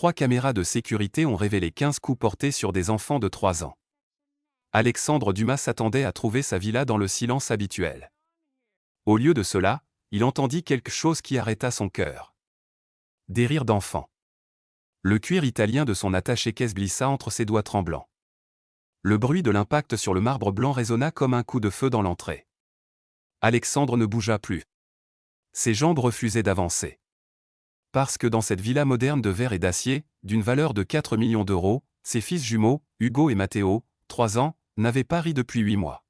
3 caméras de sécurité ont révélé 15 coups portés sur des enfants de 3 ans. Alexandre Dumas s'attendait à trouver sa villa dans le silence habituel. Au lieu de cela, il entendit quelque chose qui arrêta son cœur. Des rires d'enfants. Le cuir italien de son attaché-caisse glissa entre ses doigts tremblants. Le bruit de l'impact sur le marbre blanc résonna comme un coup de feu dans l'entrée. Alexandre ne bougea plus. Ses jambes refusaient d'avancer. Parce que dans cette villa moderne de verre et d'acier, d'une valeur de 4 millions d'euros, ses fils jumeaux, Hugo et Matteo, 3 ans, n'avaient pas ri depuis 8 mois.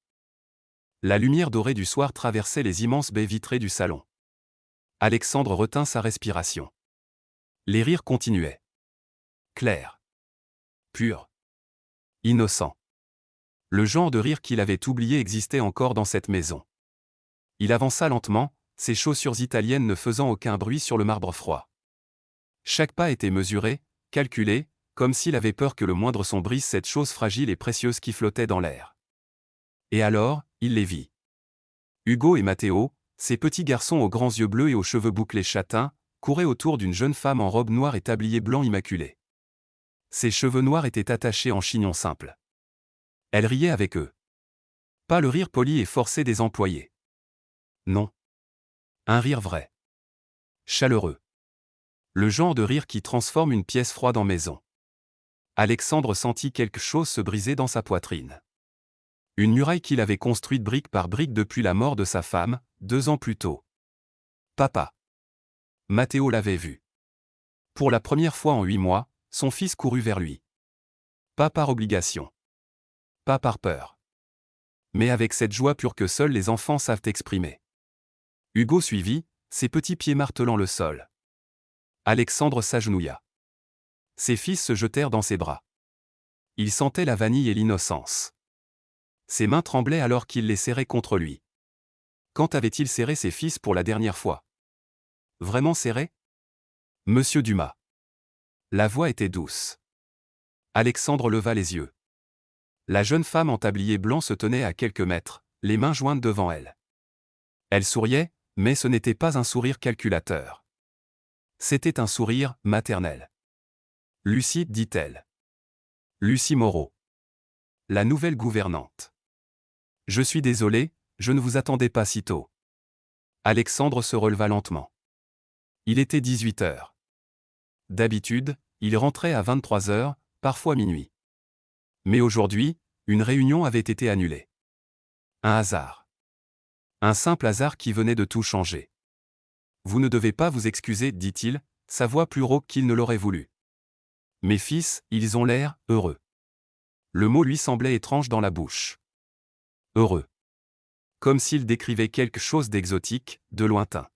La lumière dorée du soir traversait les immenses baies vitrées du salon. Alexandre retint sa respiration. Les rires continuaient. Clairs. Purs. Innocents. Le genre de rire qu'il avait oublié existait encore dans cette maison. Il avança lentement, ses chaussures italiennes ne faisant aucun bruit sur le marbre froid. Chaque pas était mesuré, calculé, comme s'il avait peur que le moindre son brise cette chose fragile et précieuse qui flottait dans l'air. Et alors, il les vit. Hugo et Matteo, ces petits garçons aux grands yeux bleus et aux cheveux bouclés châtains, couraient autour d'une jeune femme en robe noire et tablier blanc immaculé. Ses cheveux noirs étaient attachés en chignon simple. Elle riait avec eux. Pas le rire poli et forcé des employés. Non. Un rire vrai. Chaleureux. Le genre de rire qui transforme une pièce froide en maison. Alexandre sentit quelque chose se briser dans sa poitrine. Une muraille qu'il avait construite brique par brique depuis la mort de sa femme, 2 ans plus tôt. Papa. Matteo l'avait vu. Pour la première fois en 8 mois, son fils courut vers lui. Pas par obligation. Pas par peur. Mais avec cette joie pure que seuls les enfants savent exprimer. Hugo suivit, ses petits pieds martelant le sol. Alexandre s'agenouilla. Ses fils se jetèrent dans ses bras. Il sentait la vanille et l'innocence. Ses mains tremblaient alors qu'il les serrait contre lui. Quand avait-il serré ses fils pour la dernière fois? Vraiment serré? Monsieur Dumas. La voix était douce. Alexandre leva les yeux. La jeune femme en tablier blanc se tenait à quelques mètres, les mains jointes devant elle. Elle souriait, mais ce n'était pas un sourire calculateur. C'était un sourire maternel. Lucie, dit-elle. Lucie Moreau. La nouvelle gouvernante. Je suis désolé, je ne vous attendais pas si tôt. Alexandre se releva lentement. Il était 18 heures. D'habitude, il rentrait à 23 heures, parfois minuit. Mais aujourd'hui, une réunion avait été annulée. Un hasard. Un simple hasard qui venait de tout changer. Vous ne devez pas vous excuser, dit-il, sa voix plus rauque qu'il ne l'aurait voulu. Mes fils, ils ont l'air heureux. Le mot lui semblait étrange dans la bouche. Heureux. Comme s'il décrivait quelque chose d'exotique, de lointain.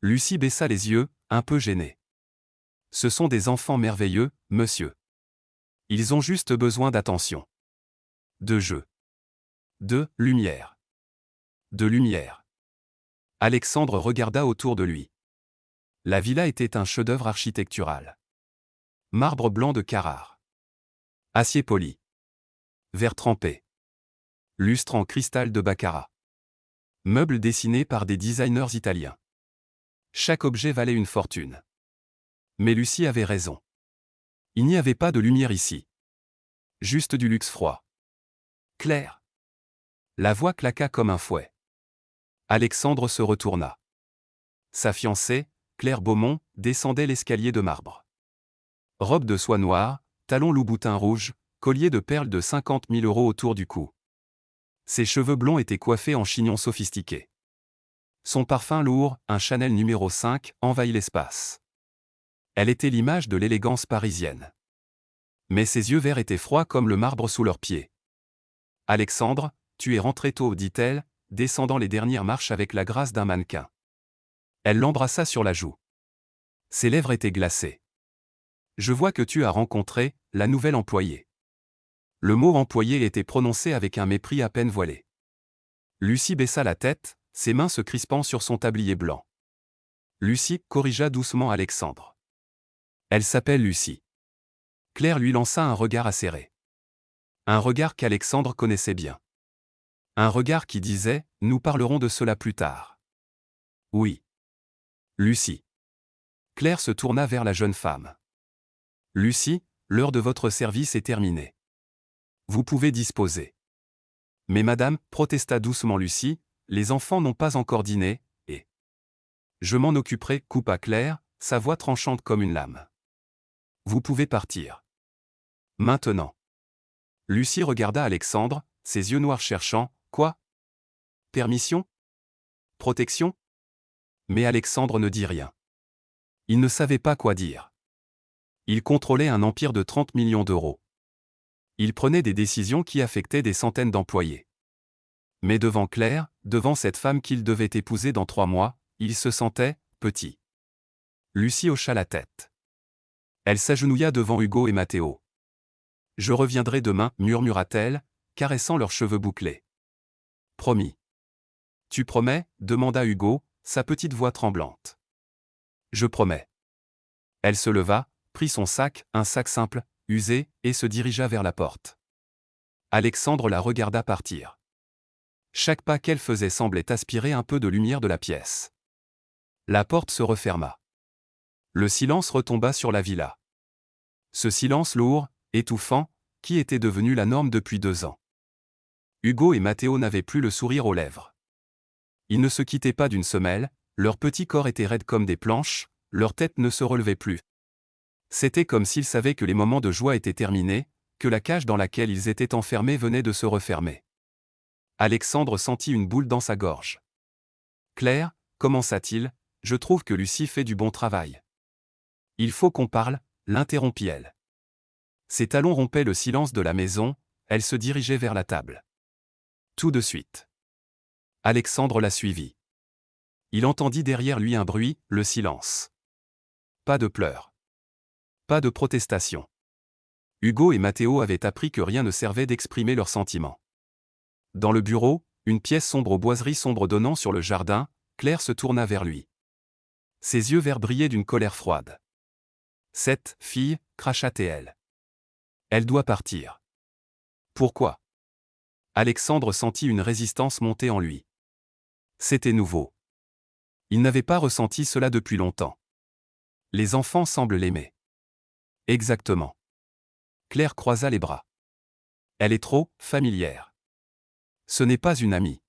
Lucie baissa les yeux, un peu gênée. Ce sont des enfants merveilleux, monsieur. Ils ont juste besoin d'attention. De jeu. De lumière. De lumière. Alexandre regarda autour de lui. La villa était un chef-d'œuvre architectural. Marbre blanc de Carrare. Acier poli. Verre trempé. Lustre en cristal de Baccarat. Meubles dessinés par des designers italiens. Chaque objet valait une fortune. Mais Lucie avait raison. Il n'y avait pas de lumière ici. Juste du luxe froid. Clair. La voix claqua comme un fouet. Alexandre se retourna. Sa fiancée, Claire Beaumont, descendait l'escalier de marbre. Robe de soie noire, talons louboutin rouge, collier de perles de 50 000 € autour du cou. Ses cheveux blonds étaient coiffés en chignon sophistiqué. Son parfum lourd, un Chanel numéro 5, envahit l'espace. Elle était l'image de l'élégance parisienne. Mais ses yeux verts étaient froids comme le marbre sous leurs pieds. « Alexandre, tu es rentré tôt, dit-elle, descendant les dernières marches avec la grâce d'un mannequin. Elle l'embrassa sur la joue. Ses lèvres étaient glacées. « Je vois que tu as rencontré la nouvelle employée. » Le mot employé était prononcé avec un mépris à peine voilé. Lucie baissa la tête, ses mains se crispant sur son tablier blanc. Lucie corrigea doucement Alexandre. Elle s'appelle Lucie. Claire lui lança un regard acéré. Un regard qu'Alexandre connaissait bien. Un regard qui disait « Nous parlerons de cela plus tard. » Oui. Lucie. Claire se tourna vers la jeune femme. Lucie, l'heure de votre service est terminée. Vous pouvez disposer. Mais madame, protesta doucement Lucie, les enfants n'ont pas encore dîné, et... Je m'en occuperai, coupa Claire, sa voix tranchante comme une lame. Vous pouvez partir. Maintenant. Lucie regarda Alexandre, ses yeux noirs cherchant, quoi? Permission? Protection? Mais Alexandre ne dit rien. Il ne savait pas quoi dire. Il contrôlait un empire de 30 millions d'euros. Il prenait des décisions qui affectaient des centaines d'employés. Mais devant Claire, devant cette femme qu'il devait épouser dans 3 mois, il se sentait petit. Lucie hocha la tête. Elle s'agenouilla devant Hugo et Matteo. « Je reviendrai demain, murmura-t-elle, caressant leurs cheveux bouclés. « Promis. »« Tu promets » demanda Hugo, sa petite voix tremblante. « Je promets. » Elle se leva, prit son sac, un sac simple, usé, et se dirigea vers la porte. Alexandre la regarda partir. Chaque pas qu'elle faisait semblait aspirer un peu de lumière de la pièce. La porte se referma. Le silence retomba sur la villa. Ce silence lourd, étouffant, qui était devenu la norme depuis 2 ans. Hugo et Matteo n'avaient plus le sourire aux lèvres. Ils ne se quittaient pas d'une semelle, leurs petits corps étaient raides comme des planches, leur tête ne se relevait plus. C'était comme s'ils savaient que les moments de joie étaient terminés, que la cage dans laquelle ils étaient enfermés venait de se refermer. Alexandre sentit une boule dans sa gorge. « Claire, commença-t-il, je trouve que Lucie fait du bon travail. »« Il faut qu'on parle » l'interrompit-elle. Ses talons rompaient le silence de la maison, elle se dirigeait vers la table. Tout de suite. Alexandre la suivit. Il entendit derrière lui un bruit, le silence. Pas de pleurs. Pas de protestation. Hugo et Matteo avaient appris que rien ne servait d'exprimer leurs sentiments. Dans le bureau, une pièce sombre aux boiseries sombres donnant sur le jardin, Claire se tourna vers lui. Ses yeux verts brillaient d'une colère froide. « Cette fille, cracha-t-elle. Elle doit partir. » Pourquoi? Alexandre sentit une résistance monter en lui. C'était nouveau. Il n'avait pas ressenti cela depuis longtemps. Les enfants semblent l'aimer. Exactement. Claire croisa les bras. Elle est trop familière. Ce n'est pas une amie.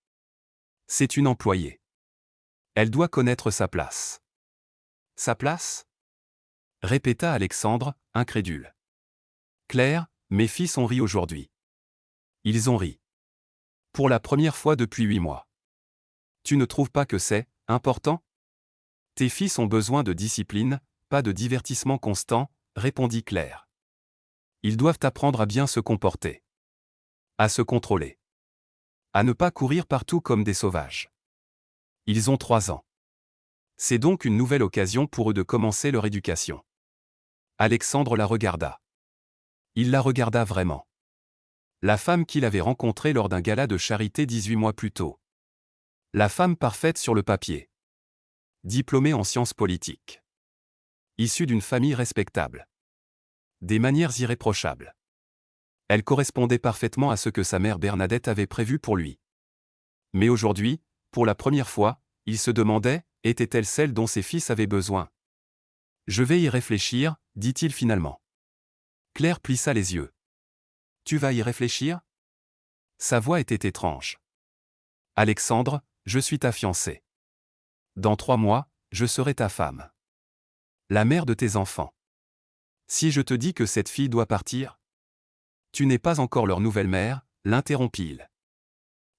C'est une employée. Elle doit connaître sa place. Sa place? Répéta Alexandre, incrédule. Claire, mes fils ont ri aujourd'hui. Ils ont ri. Pour la première fois depuis 8 mois. Tu ne trouves pas que c'est important? Tes fils ont besoin de discipline, pas de divertissement constant, répondit Claire. Ils doivent apprendre à bien se comporter. À se contrôler. À ne pas courir partout comme des sauvages. Ils ont 3 ans. C'est donc une nouvelle occasion pour eux de commencer leur éducation. Alexandre la regarda. Il la regarda vraiment. La femme qu'il avait rencontrée lors d'un gala de charité 18 mois plus tôt. La femme parfaite sur le papier. Diplômée en sciences politiques. Issue d'une famille respectable. Des manières irréprochables. Elle correspondait parfaitement à ce que sa mère Bernadette avait prévu pour lui. Mais aujourd'hui, pour la première fois, il se demandait, était-elle celle dont ses fils avaient besoin? Je vais y réfléchir, dit-il finalement. Claire plissa les yeux. Tu vas y réfléchir? Sa voix était étrange. Alexandre, je suis ta fiancée. Dans 3 mois, je serai ta femme. La mère de tes enfants. Si je te dis que cette fille doit partir? Tu n'es pas encore leur nouvelle mère, l'interrompit-il.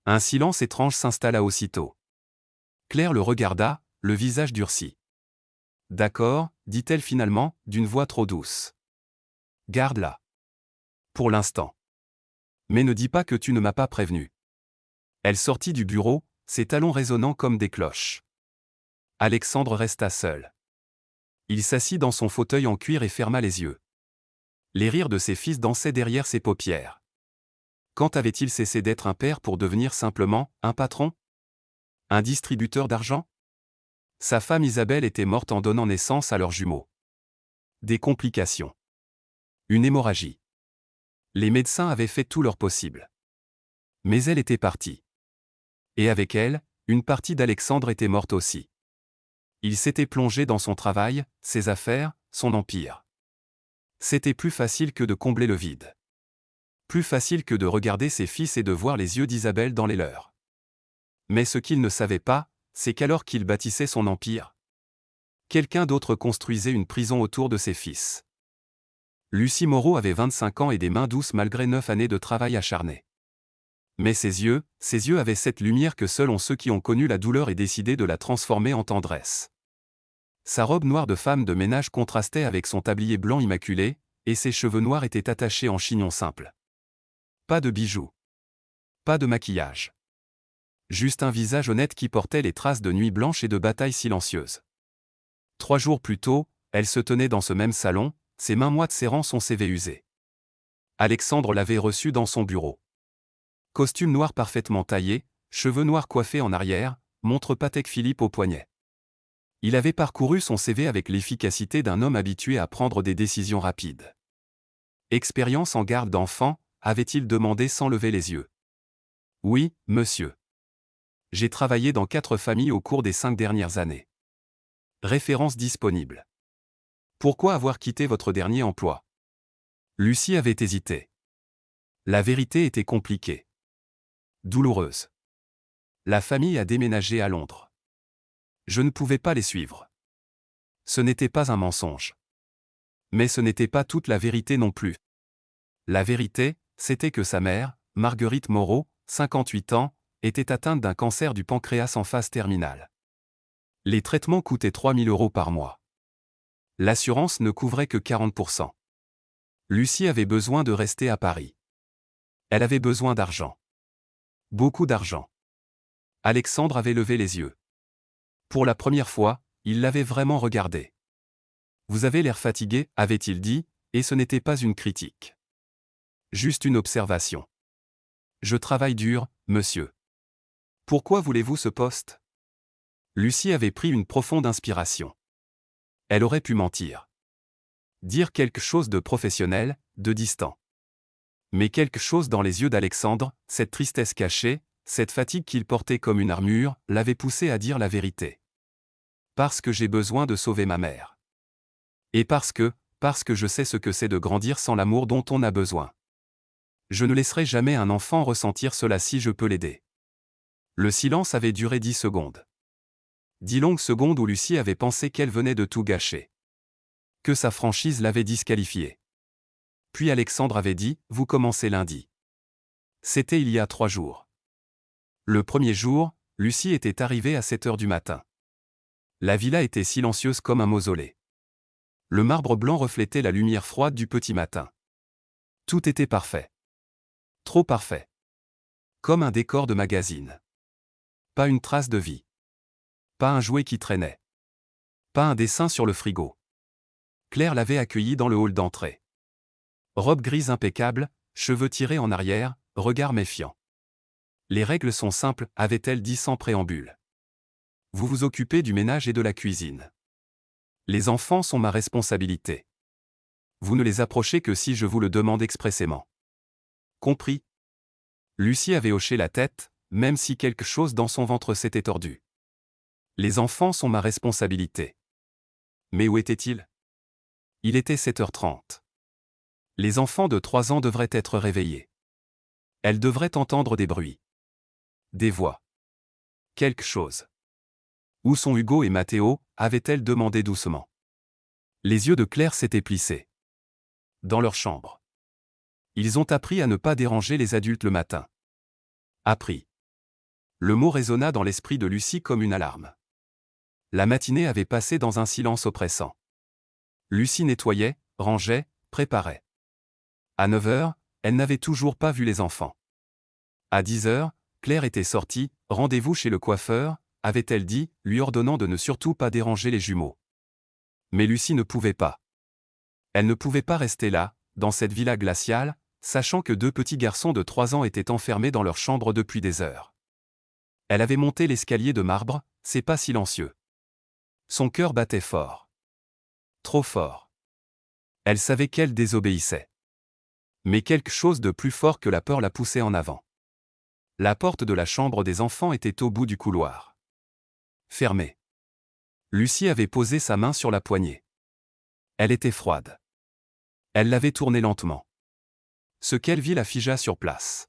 Un silence étrange s'installa aussitôt. Claire le regarda, le visage durci. D'accord, dit-elle finalement, d'une voix trop douce. Garde-la. Pour l'instant. Mais ne dis pas que tu ne m'as pas prévenu. Elle sortit du bureau, ses talons résonnant comme des cloches. Alexandre resta seul. Il s'assit dans son fauteuil en cuir et ferma les yeux. Les rires de ses fils dansaient derrière ses paupières. Quand avait-il cessé d'être un père pour devenir simplement un patron? Un distributeur d'argent? Sa femme Isabelle était morte en donnant naissance à leurs jumeaux. Des complications. Une hémorragie. Les médecins avaient fait tout leur possible. Mais elle était partie. Et avec elle, une partie d'Alexandre était morte aussi. Il s'était plongé dans son travail, ses affaires, son empire. C'était plus facile que de combler le vide. Plus facile que de regarder ses fils et de voir les yeux d'Isabelle dans les leurs. Mais ce qu'il ne savait pas, c'est qu'alors qu'il bâtissait son empire, quelqu'un d'autre construisait une prison autour de ses fils. Lucie Moreau avait 25 ans et des mains douces malgré 9 années de travail acharné. Mais ses yeux avaient cette lumière que seuls ont ceux qui ont connu la douleur et décidé de la transformer en tendresse. Sa robe noire de femme de ménage contrastait avec son tablier blanc immaculé, et ses cheveux noirs étaient attachés en chignon simple. Pas de bijoux. Pas de maquillage. Juste un visage honnête qui portait les traces de nuits blanches et de batailles silencieuses. 3 jours plus tôt, elle se tenait dans ce même salon, ses mains moites serrant son CV usé. Alexandre l'avait reçue dans son bureau. Costume noir parfaitement taillé, cheveux noirs coiffés en arrière, montre Patek Philippe au poignet. Il avait parcouru son CV avec l'efficacité d'un homme habitué à prendre des décisions rapides. Expérience en garde d'enfants, avait-il demandé sans lever les yeux. Oui, monsieur. J'ai travaillé dans 4 familles au cours des 5 dernières années. Référence disponible. Pourquoi avoir quitté votre dernier emploi? Lucie avait hésité. La vérité était compliquée. Douloureuse. La famille a déménagé à Londres. Je ne pouvais pas les suivre. Ce n'était pas un mensonge. Mais ce n'était pas toute la vérité non plus. La vérité, c'était que sa mère, Marguerite Moreau, 58 ans, était atteinte d'un cancer du pancréas en phase terminale. Les traitements coûtaient 3 000 € par mois. L'assurance ne couvrait que 40%. Lucie avait besoin de rester à Paris. Elle avait besoin d'argent. Beaucoup d'argent. Alexandre avait levé les yeux. Pour la première fois, il l'avait vraiment regardé. Vous avez l'air fatigué, avait-il dit, et ce n'était pas une critique. Juste une observation. Je travaille dur, monsieur. Pourquoi voulez-vous ce poste? Lucie avait pris une profonde inspiration. Elle aurait pu mentir. Dire quelque chose de professionnel, de distant. Mais quelque chose dans les yeux d'Alexandre, cette tristesse cachée, cette fatigue qu'il portait comme une armure, l'avait poussé à dire la vérité. Parce que j'ai besoin de sauver ma mère. Et parce que je sais ce que c'est de grandir sans l'amour dont on a besoin. Je ne laisserai jamais un enfant ressentir cela si je peux l'aider. Le silence avait duré 10 secondes. 10 longues secondes où Lucie avait pensé qu'elle venait de tout gâcher. Que sa franchise l'avait disqualifiée. Puis Alexandre avait dit, vous commencez lundi. C'était il y a 3 jours. Le premier jour, Lucie était arrivée à 7 heures du matin. La villa était silencieuse comme un mausolée. Le marbre blanc reflétait la lumière froide du petit matin. Tout était parfait. Trop parfait. Comme un décor de magazine. Pas une trace de vie. Pas un jouet qui traînait. Pas un dessin sur le frigo. Claire l'avait accueillie dans le hall d'entrée. Robe grise impeccable, cheveux tirés en arrière, regard méfiant. Les règles sont simples, avait-elle dit sans préambule. Vous vous occupez du ménage et de la cuisine. Les enfants sont ma responsabilité. Vous ne les approchez que si je vous le demande expressément. Compris. Lucie avait hoché la tête, même si quelque chose dans son ventre s'était tordu. Les enfants sont ma responsabilité. Mais où étaient-ils? Il était 7h30. Les enfants de 3 ans devraient être réveillés. Elle devrait entendre des bruits. Des voix. Quelque chose. Où sont Hugo et Mathéo, avait-elle demandé doucement. Les yeux de Claire s'étaient plissés. Dans leur chambre. Ils ont appris à ne pas déranger les adultes le matin. Appris. Le mot résonna dans l'esprit de Lucie comme une alarme. La matinée avait passé dans un silence oppressant. Lucie nettoyait, rangeait, préparait. À 9 heures, elle n'avait toujours pas vu les enfants. À 10 heures, Claire était sortie, rendez-vous chez le coiffeur, avait-elle dit, lui ordonnant de ne surtout pas déranger les jumeaux. Mais Lucie ne pouvait pas. Elle ne pouvait pas rester là, dans cette villa glaciale, sachant que 2 petits garçons de 3 ans étaient enfermés dans leur chambre depuis des heures. Elle avait monté l'escalier de marbre, ses pas silencieux. Son cœur battait fort. Trop fort. Elle savait qu'elle désobéissait. Mais quelque chose de plus fort que la peur la poussait en avant. La porte de la chambre des enfants était au bout du couloir. Fermée. Lucie avait posé sa main sur la poignée. Elle était froide. Elle l'avait tourné lentement. Ce qu'elle vit la figea sur place.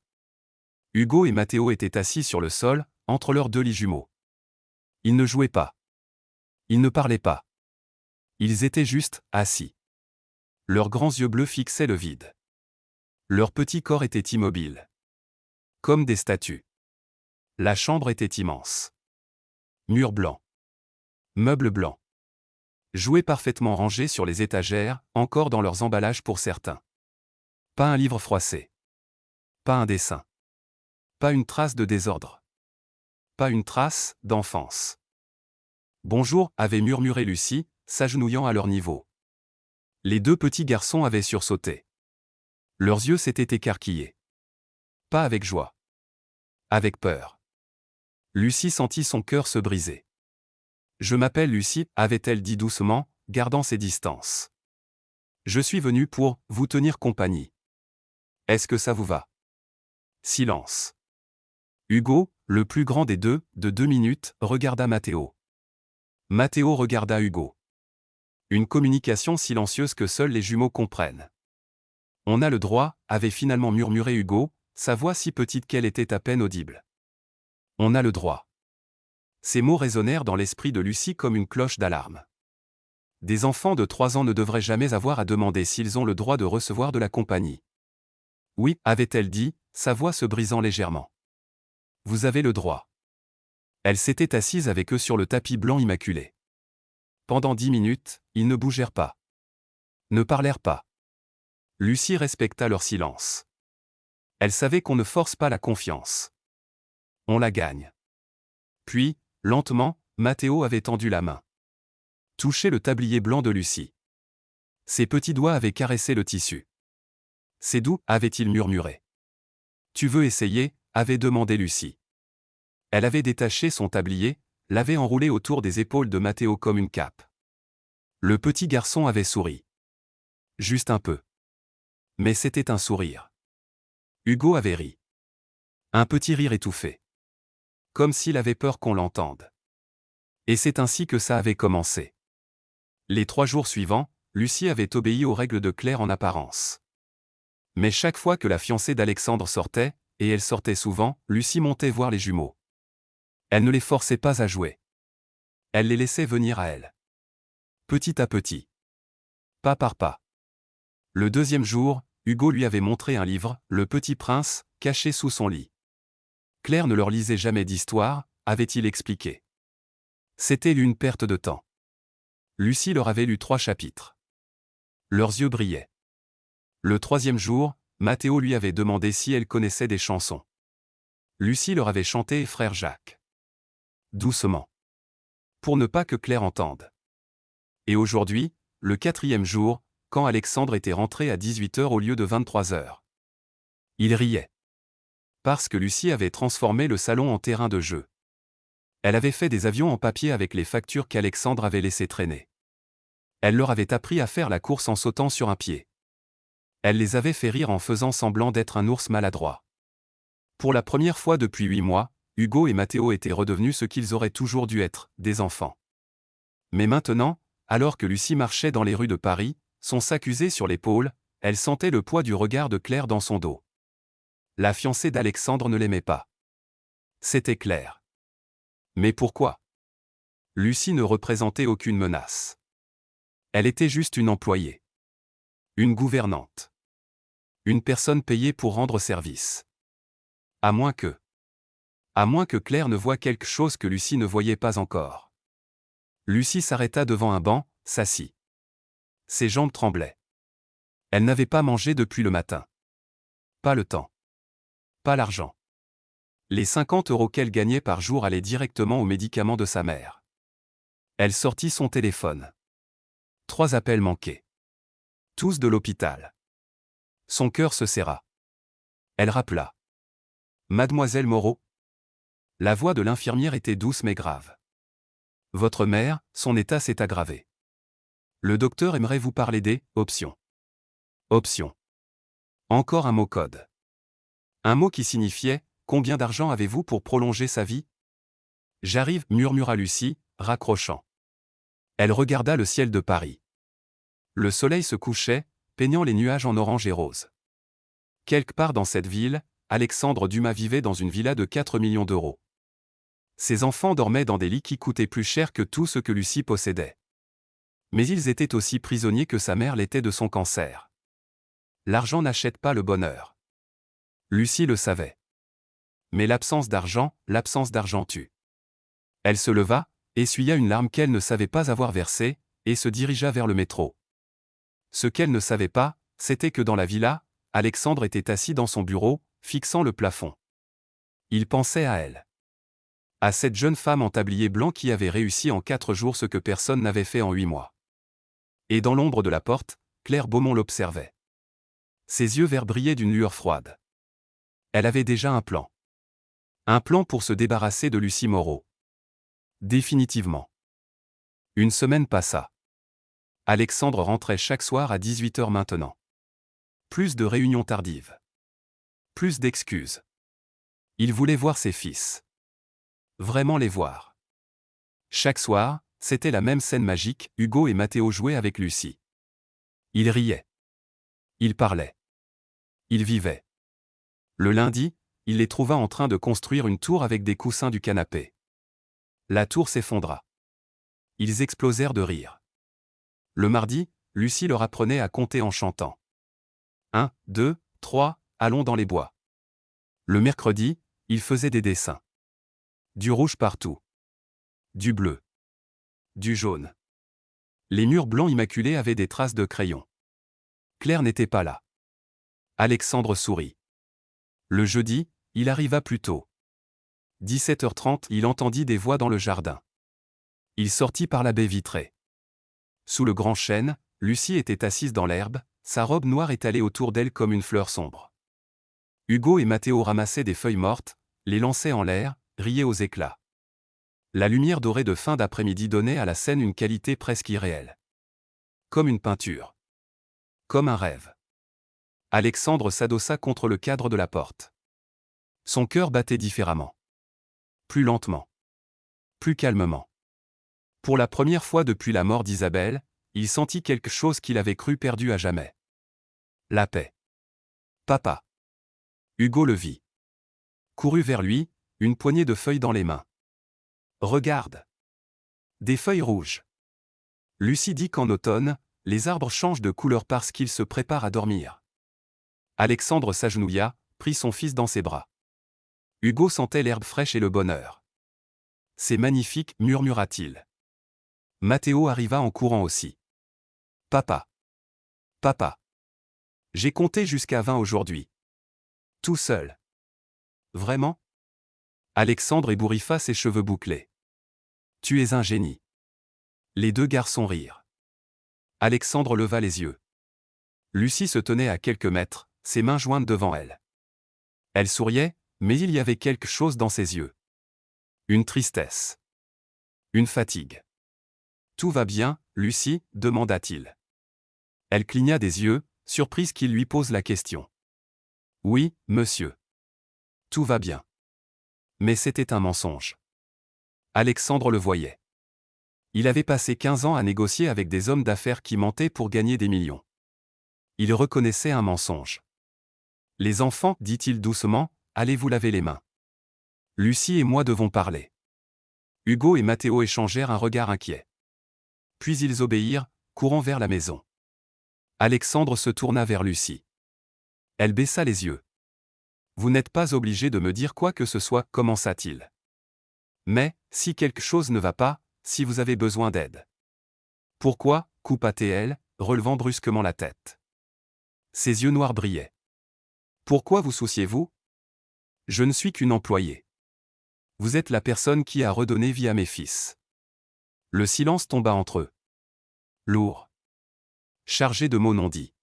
Hugo et Matteo étaient assis sur le sol, entre leurs deux lits jumeaux. Ils ne jouaient pas. Ils ne parlaient pas. Ils étaient juste assis. Leurs grands yeux bleus fixaient le vide. Leur petit corps était immobile. Comme des statues. La chambre était immense. Murs blancs. Meubles blancs. Jouets parfaitement rangés sur les étagères, encore dans leurs emballages pour certains. Pas un livre froissé. Pas un dessin. Pas une trace de désordre. Pas une trace d'enfance. Bonjour, avait murmuré Lucie, s'agenouillant à leur niveau. Les deux petits garçons avaient sursauté. Leurs yeux s'étaient écarquillés. Pas avec joie. Avec peur. Lucie sentit son cœur se briser. Je m'appelle Lucie, avait-elle dit doucement, gardant ses distances. Je suis venue pour vous tenir compagnie. Est-ce que ça vous va? Silence. Hugo, le plus grand des deux, de 2 minutes, regarda Matteo. Matteo regarda Hugo. Une communication silencieuse que seuls les jumeaux comprennent. On a le droit, avait finalement murmuré Hugo, sa voix si petite qu'elle était à peine audible. On a le droit. Ces mots résonnèrent dans l'esprit de Lucie comme une cloche d'alarme. Des enfants de 3 ans ne devraient jamais avoir à demander s'ils ont le droit de recevoir de la compagnie. Oui, avait-elle dit, sa voix se brisant légèrement. Vous avez le droit. Elle s'était assise avec eux sur le tapis blanc immaculé. Pendant 10 minutes, ils ne bougèrent pas. Ne parlèrent pas. Lucie respecta leur silence. Elle savait qu'on ne force pas la confiance. On la gagne. Puis, lentement, Matteo avait tendu la main. Touché le tablier blanc de Lucie. Ses petits doigts avaient caressé le tissu. C'est doux, avait-il murmuré. Tu veux essayer, avait demandé Lucie. Elle avait détaché son tablier, l'avait enroulé autour des épaules de Matteo comme une cape. Le petit garçon avait souri. Juste un peu. Mais c'était un sourire. Hugo avait ri. Un petit rire étouffé. Comme s'il avait peur qu'on l'entende. Et c'est ainsi que ça avait commencé. Les 3 jours suivants, Lucie avait obéi aux règles de Claire en apparence. Mais chaque fois que la fiancée d'Alexandre sortait, et elle sortait souvent, Lucie montait voir les jumeaux. Elle ne les forçait pas à jouer. Elle les laissait venir à elle. Petit à petit. Pas par pas. Le 2e jour, Hugo lui avait montré un livre, Le Petit Prince, caché sous son lit. Claire ne leur lisait jamais d'histoire, avait-il expliqué. C'était une perte de temps. Lucie leur avait lu 3 chapitres. Leurs yeux brillaient. Le 3e jour, Matteo lui avait demandé si elle connaissait des chansons. Lucie leur avait chanté Frère Jacques. Doucement. Pour ne pas que Claire entende. Et aujourd'hui, le 4e jour, quand Alexandre était rentré à 18h au lieu de 23h. Il riait. Parce que Lucie avait transformé le salon en terrain de jeu. Elle avait fait des avions en papier avec les factures qu'Alexandre avait laissées traîner. Elle leur avait appris à faire la course en sautant sur un pied. Elle les avait fait rire en faisant semblant d'être un ours maladroit. Pour la première fois depuis 8 mois, Hugo et Matteo étaient redevenus ce qu'ils auraient toujours dû être, des enfants. Mais maintenant, alors que Lucie marchait dans les rues de Paris, son sac usé sur l'épaule, elle sentait le poids du regard de Claire dans son dos. La fiancée d'Alexandre ne l'aimait pas. C'était clair. Mais pourquoi? Lucie ne représentait aucune menace. Elle était juste une employée. Une gouvernante. Une personne payée pour rendre service. À moins que Claire ne voie quelque chose que Lucie ne voyait pas encore. Lucie s'arrêta devant un banc, s'assit. Ses jambes tremblaient. Elle n'avait pas mangé depuis le matin. Pas le temps. Pas l'argent. Les 50 € qu'elle gagnait par jour allaient directement aux médicaments de sa mère. Elle sortit son téléphone. 3 appels manqués. Tous de l'hôpital. Son cœur se serra. Elle rappela. Mademoiselle Moreau. La voix de l'infirmière était douce mais grave. Votre mère, son état s'est aggravé. Le docteur aimerait vous parler des options. Options. Encore un mot code. Un mot qui signifiait « Combien d'argent avez-vous pour prolonger sa vie ?» J'arrive, murmura Lucie, raccrochant. Elle regarda le ciel de Paris. Le soleil se couchait, peignant les nuages en orange et rose. Quelque part dans cette ville, Alexandre Dumas vivait dans une villa de 4 millions d'euros. Ses enfants dormaient dans des lits qui coûtaient plus cher que tout ce que Lucie possédait. Mais ils étaient aussi prisonniers que sa mère l'était de son cancer. L'argent n'achète pas le bonheur. Lucie le savait. Mais l'absence d'argent tue. Elle se leva, essuya une larme qu'elle ne savait pas avoir versée, et se dirigea vers le métro. Ce qu'elle ne savait pas, c'était que dans la villa, Alexandre était assis dans son bureau, fixant le plafond. Il pensait à elle. À cette jeune femme en tablier blanc qui avait réussi en 4 jours ce que personne n'avait fait en 8 mois. Et dans l'ombre de la porte, Claire Beaumont l'observait. Ses yeux verts brillaient d'une lueur froide. Elle avait déjà un plan. Un plan pour se débarrasser de Lucie Moreau. Définitivement. Une semaine passa. Alexandre rentrait chaque soir à 18h maintenant. Plus de réunions tardives. Plus d'excuses. Il voulait voir ses fils. Vraiment les voir. Chaque soir, c'était la même scène magique, Hugo et Mathéo jouaient avec Lucie. Ils riaient. Ils parlaient. Ils vivaient. Le lundi, il les trouva en train de construire une tour avec des coussins du canapé. La tour s'effondra. Ils explosèrent de rire. Le mardi, Lucie leur apprenait à compter en chantant. 1, 2, 3, allons dans les bois. Le mercredi, ils faisaient des dessins. Du rouge partout. Du bleu. Du jaune. Les murs blancs immaculés avaient des traces de crayon. Claire n'était pas là. Alexandre sourit. Le jeudi, il arriva plus tôt. 17h30, il entendit des voix dans le jardin. Il sortit par la baie vitrée. Sous le grand chêne, Lucie était assise dans l'herbe, sa robe noire étalée autour d'elle comme une fleur sombre. Hugo et Mathéo ramassaient des feuilles mortes, les lançaient en l'air, riaient aux éclats. La lumière dorée de fin d'après-midi donnait à la scène une qualité presque irréelle. Comme une peinture. Comme un rêve. Alexandre s'adossa contre le cadre de la porte. Son cœur battait différemment. Plus lentement. Plus calmement. Pour la première fois depuis la mort d'Isabelle, il sentit quelque chose qu'il avait cru perdu à jamais. La paix. Papa. Hugo le vit. Courut vers lui, une poignée de feuilles dans les mains. Regarde. Des feuilles rouges. Lucie dit qu'en automne, les arbres changent de couleur parce qu'ils se préparent à dormir. Alexandre s'agenouilla, prit son fils dans ses bras. Hugo sentait l'herbe fraîche et le bonheur. C'est magnifique, murmura-t-il. Mathéo arriva en courant aussi. Papa. Papa. J'ai compté jusqu'à 20 aujourd'hui. Tout seul. Vraiment? Alexandre ébouriffa ses cheveux bouclés. Tu es un génie. Les deux garçons rirent. Alexandre leva les yeux. Lucie se tenait à quelques mètres, ses mains jointes devant elle. Elle souriait, mais il y avait quelque chose dans ses yeux. Une tristesse. Une fatigue. Tout va bien, Lucie, demanda-t-il. Elle cligna des yeux, surprise qu'il lui pose la question. Oui, monsieur. Tout va bien. Mais c'était un mensonge. Alexandre le voyait. Il avait passé 15 ans à négocier avec des hommes d'affaires qui mentaient pour gagner des millions. Il reconnaissait un mensonge. Les enfants, dit-il doucement, allez vous laver les mains. Lucie et moi devons parler. Hugo et Mathéo échangèrent un regard inquiet. Puis ils obéirent, courant vers la maison. Alexandre se tourna vers Lucie. Elle baissa les yeux. Vous n'êtes pas obligé de me dire quoi que ce soit, commença-t-il. Mais, si quelque chose ne va pas, si vous avez besoin d'aide. Pourquoi, coupa-t-elle, relevant brusquement la tête. Ses yeux noirs brillaient. Pourquoi vous souciez-vous? Je ne suis qu'une employée. Vous êtes la personne qui a redonné vie à mes fils. Le silence tomba entre eux. Lourd. Chargé de mots non dits.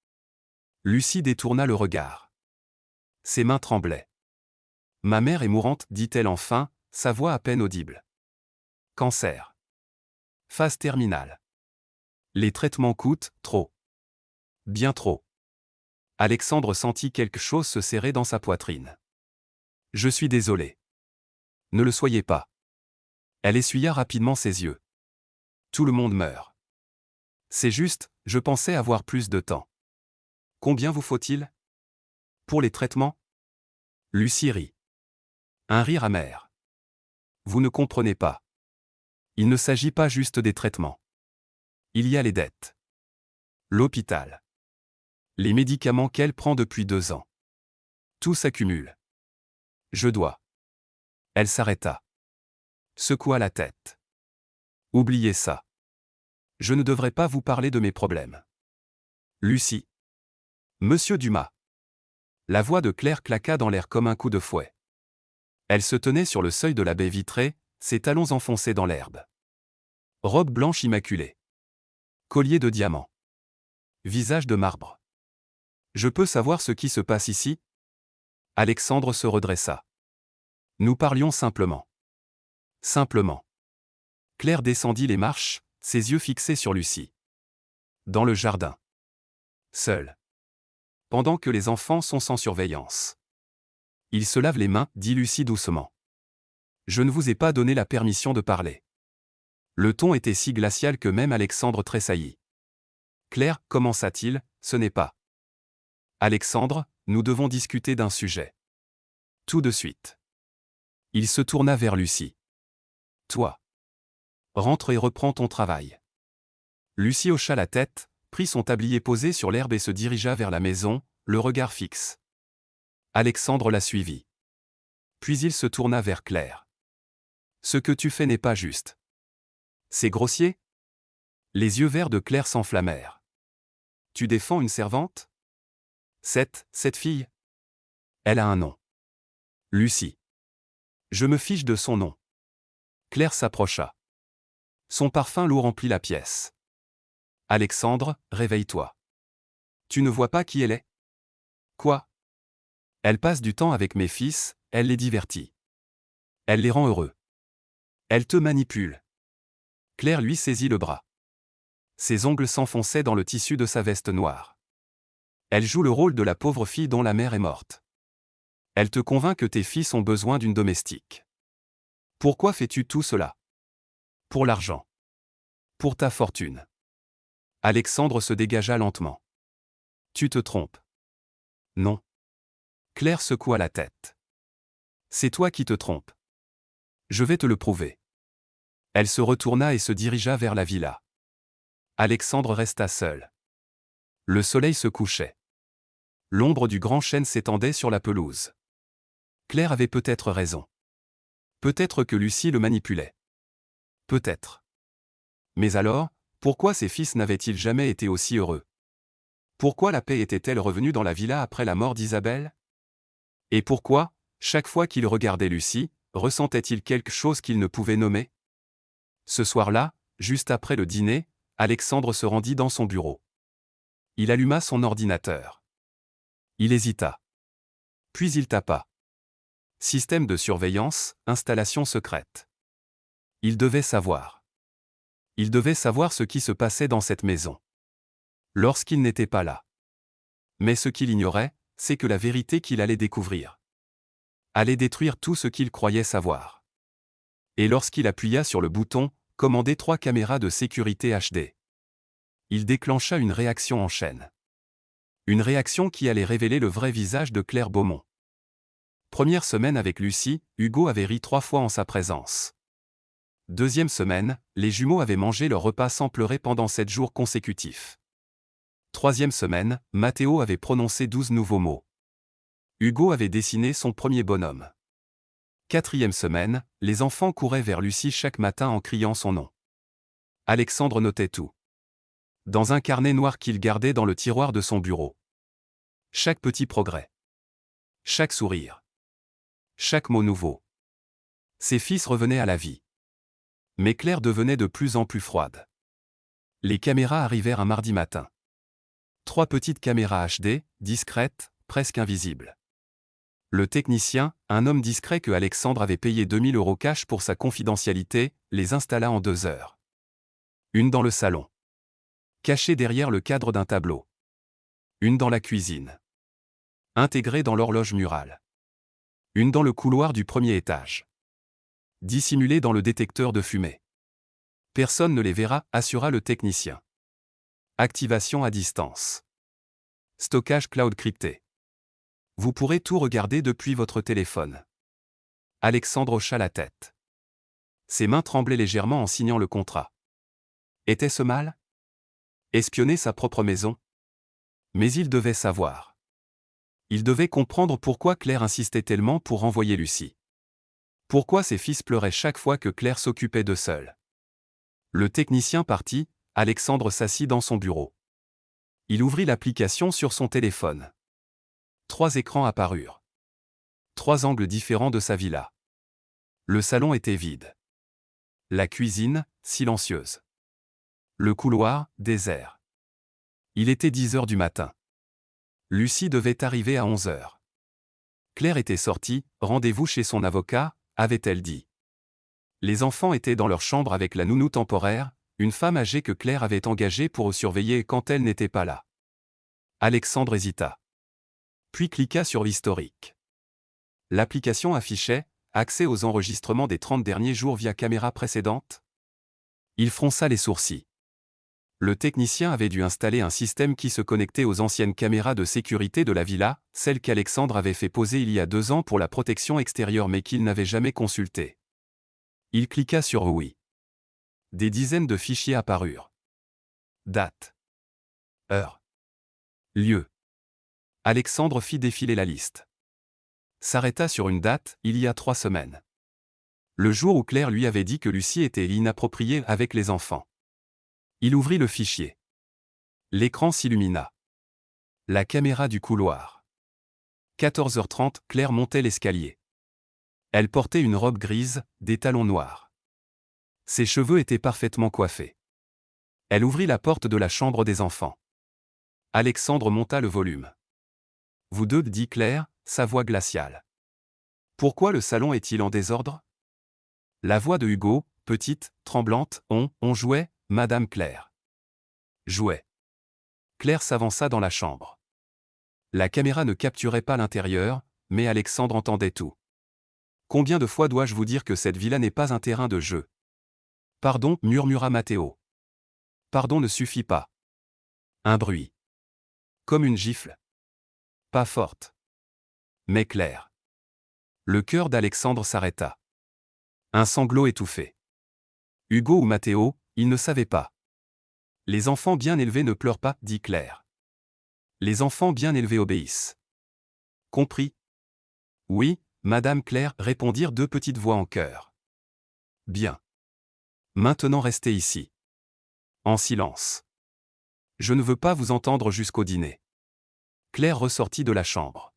Lucie détourna le regard. Ses mains tremblaient. Ma mère est mourante, dit-elle enfin, sa voix à peine audible. Cancer. Phase terminale. Les traitements coûtent trop. Bien trop. Alexandre sentit quelque chose se serrer dans sa poitrine. Je suis désolé. Ne le soyez pas. Elle essuya rapidement ses yeux. Tout le monde meurt. C'est juste, je pensais avoir plus de temps. Combien vous faut-il? Pour les traitements? Lucie rit. Un rire amer. Vous ne comprenez pas. Il ne s'agit pas juste des traitements. Il y a les dettes. L'hôpital. Les médicaments qu'elle prend depuis 2 ans. Tout s'accumule. Je dois. Elle s'arrêta. Secoua la tête. Oubliez ça. Je ne devrais pas vous parler de mes problèmes. Lucie. Monsieur Dumas. La voix de Claire claqua dans l'air comme un coup de fouet. Elle se tenait sur le seuil de la baie vitrée, ses talons enfoncés dans l'herbe. Robe blanche immaculée. Collier de diamants. Visage de marbre. Je peux savoir ce qui se passe ici? Alexandre se redressa. Nous parlions simplement. Simplement. Claire descendit les marches, ses yeux fixés sur Lucie. Dans le jardin. Seul. Pendant que les enfants sont sans surveillance. Il se lave les mains, dit Lucie doucement. Je ne vous ai pas donné la permission de parler. Le ton était si glacial que même Alexandre tressaillit. Claire, commença-t-il, ce n'est pas. Alexandre, nous devons discuter d'un sujet. Tout de suite. Il se tourna vers Lucie. Toi. Rentre et reprends ton travail. Lucie hocha la tête, prit son tablier posé sur l'herbe et se dirigea vers la maison, le regard fixe. Alexandre la suivit. Puis il se tourna vers Claire. Ce que tu fais n'est pas juste. C'est grossier? Les yeux verts de Claire s'enflammèrent. Tu défends une servante? Cette fille? Elle a un nom. Lucie. Je me fiche de son nom. Claire s'approcha. Son parfum lourd remplit la pièce. Alexandre, réveille-toi. Tu ne vois pas qui elle est? Quoi? Elle passe du temps avec mes fils, elle les divertit. Elle les rend heureux. Elle te manipule. Claire lui saisit le bras. Ses ongles s'enfonçaient dans le tissu de sa veste noire. Elle joue le rôle de la pauvre fille dont la mère est morte. Elle te convainc que tes fils ont besoin d'une domestique. Pourquoi fais-tu tout cela? Pour l'argent. Pour ta fortune. Alexandre se dégagea lentement. Tu te trompes. Non. Claire secoua la tête. C'est toi qui te trompes. Je vais te le prouver. Elle se retourna et se dirigea vers la villa. Alexandre resta seul. Le soleil se couchait. L'ombre du grand chêne s'étendait sur la pelouse. Claire avait peut-être raison. Peut-être que Lucie le manipulait. Peut-être. Mais alors, pourquoi ses fils n'avaient-ils jamais été aussi heureux? Pourquoi la paix était-elle revenue dans la villa après la mort d'Isabelle? Et pourquoi, chaque fois qu'il regardait Lucie, ressentait-il quelque chose qu'il ne pouvait nommer? Ce soir-là, juste après le dîner, Alexandre se rendit dans son bureau. Il alluma son ordinateur. Il hésita. Puis il tapa. Système de surveillance, installation secrète. Il devait savoir. Il devait savoir ce qui se passait dans cette maison. Lorsqu'il n'était pas là. Mais ce qu'il ignorait, c'est que la vérité qu'il allait découvrir allait détruire tout ce qu'il croyait savoir. Et lorsqu'il appuya sur le bouton « Commander 3 caméras de sécurité HD », il déclencha une réaction en chaîne. Une réaction qui allait révéler le vrai visage de Claire Beaumont. Première semaine avec Lucie, Hugo avait ri 3 fois en sa présence. Deuxième semaine, les jumeaux avaient mangé leur repas sans pleurer pendant 7 jours consécutifs. Troisième semaine, Mathéo avait prononcé 12 nouveaux mots. Hugo avait dessiné son premier bonhomme. Quatrième semaine, les enfants couraient vers Lucie chaque matin en criant son nom. Alexandre notait tout. Dans un carnet noir qu'il gardait dans le tiroir de son bureau. Chaque petit progrès. Chaque sourire. Chaque mot nouveau. Ses fils revenaient à la vie. Mais Claire devenait de plus en plus froide. Les caméras arrivèrent un mardi matin. 3 petites caméras HD, discrètes, presque invisibles. Le technicien, un homme discret que Alexandre avait payé 2000 € cash pour sa confidentialité, les installa en 2 heures. Une dans le salon. Cachée derrière le cadre d'un tableau. Une dans la cuisine. Intégrée dans l'horloge murale. Une dans le couloir du premier étage. Dissimulée dans le détecteur de fumée. Personne ne les verra, assura le technicien. Activation à distance. Stockage cloud crypté. Vous pourrez tout regarder depuis votre téléphone. Alexandre hocha la tête. Ses mains tremblaient légèrement en signant le contrat. Était-ce mal? Espionner sa propre maison? Mais il devait savoir. Il devait comprendre pourquoi Claire insistait tellement pour renvoyer Lucie. Pourquoi ses fils pleuraient chaque fois que Claire s'occupait d'eux seuls. Le technicien parti, Alexandre s'assit dans son bureau. Il ouvrit l'application sur son téléphone. 3 écrans apparurent. 3 angles différents de sa villa. Le salon était vide. La cuisine, silencieuse. Le couloir, désert. Il était 10 heures du matin. Lucie devait arriver à 11 heures. Claire était sortie, rendez-vous chez son avocat, avait-elle dit. Les enfants étaient dans leur chambre avec la nounou temporaire, une femme âgée que Claire avait engagée pour surveiller quand elle n'était pas là. Alexandre hésita. Puis cliqua sur l'historique. L'application affichait « Accès aux enregistrements des 30 derniers jours via caméra précédente ». Il fronça les sourcils. Le technicien avait dû installer un système qui se connectait aux anciennes caméras de sécurité de la villa, celles qu'Alexandre avait fait poser il y a 2 ans pour la protection extérieure mais qu'il n'avait jamais consultées. Il cliqua sur « Oui ». Des dizaines de fichiers apparurent. Date. Heure. Lieu. Alexandre fit défiler la liste. S'arrêta sur une date, il y a 3 semaines. Le jour où Claire lui avait dit que Lucie était inappropriée avec les enfants. Il ouvrit le fichier. L'écran s'illumina. La caméra du couloir. 14h30, Claire montait l'escalier. Elle portait une robe grise, des talons noirs. Ses cheveux étaient parfaitement coiffés. Elle ouvrit la porte de la chambre des enfants. Alexandre monta le volume. « Vous deux, dit Claire, sa voix glaciale. Pourquoi le salon est-il en désordre? » La voix de Hugo, petite, tremblante, on jouait, Madame Claire. Jouait. Claire s'avança dans la chambre. La caméra ne capturait pas l'intérieur, mais Alexandre entendait tout. Combien de fois dois-je vous dire que cette villa n'est pas un terrain de jeu? Pardon, murmura Matteo. Pardon ne suffit pas. Un bruit. Comme une gifle. Pas forte. Mais claire. Le cœur d'Alexandre s'arrêta. Un sanglot étouffé. Hugo ou Matteo, il ne savait pas. Les enfants bien élevés ne pleurent pas, dit Claire. Les enfants bien élevés obéissent. Compris? Oui, Madame Claire, répondirent 2 petites voix en chœur. Bien. Maintenant restez ici. En silence. Je ne veux pas vous entendre jusqu'au dîner. Claire ressortit de la chambre.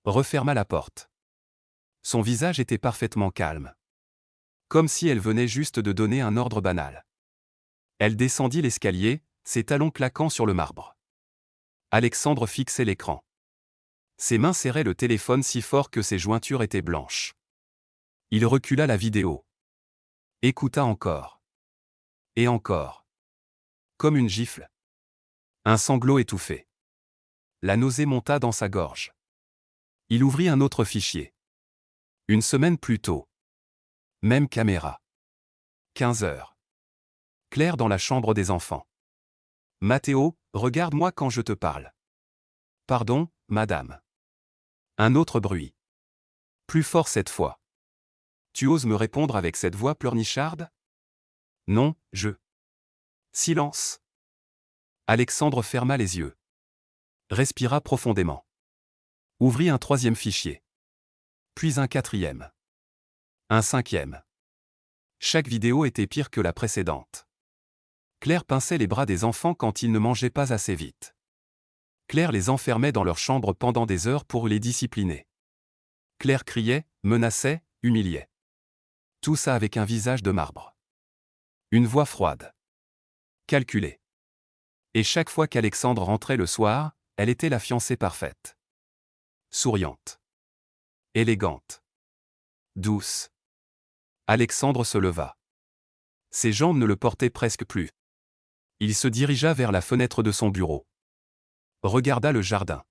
Referma la porte. Son visage était parfaitement calme. Comme si elle venait juste de donner un ordre banal. Elle descendit l'escalier, ses talons claquant sur le marbre. Alexandre fixait l'écran. Ses mains serraient le téléphone si fort que ses jointures étaient blanches. Il recula la vidéo. Écouta encore. Et encore. Comme une gifle. Un sanglot étouffé. La nausée monta dans sa gorge. Il ouvrit un autre fichier. Une semaine plus tôt. Même caméra. 15 heures. Claire dans la chambre des enfants. Matteo, regarde-moi quand je te parle. Pardon, madame. Un autre bruit. Plus fort cette fois. Tu oses me répondre avec cette voix pleurnicharde? Non, je. Silence. Alexandre ferma les yeux. Respira profondément. Ouvrit un 3e fichier. Puis un 4e. Un 5e. Chaque vidéo était pire que la précédente. Claire pinçait les bras des enfants quand ils ne mangeaient pas assez vite. Claire les enfermait dans leur chambre pendant des heures pour les discipliner. Claire criait, menaçait, humiliait. Tout ça avec un visage de marbre. Une voix froide. Calculée. Et chaque fois qu'Alexandre rentrait le soir, elle était la fiancée parfaite. Souriante. Élégante. Douce. Alexandre se leva. Ses jambes ne le portaient presque plus. Il se dirigea vers la fenêtre de son bureau. Regarda le jardin.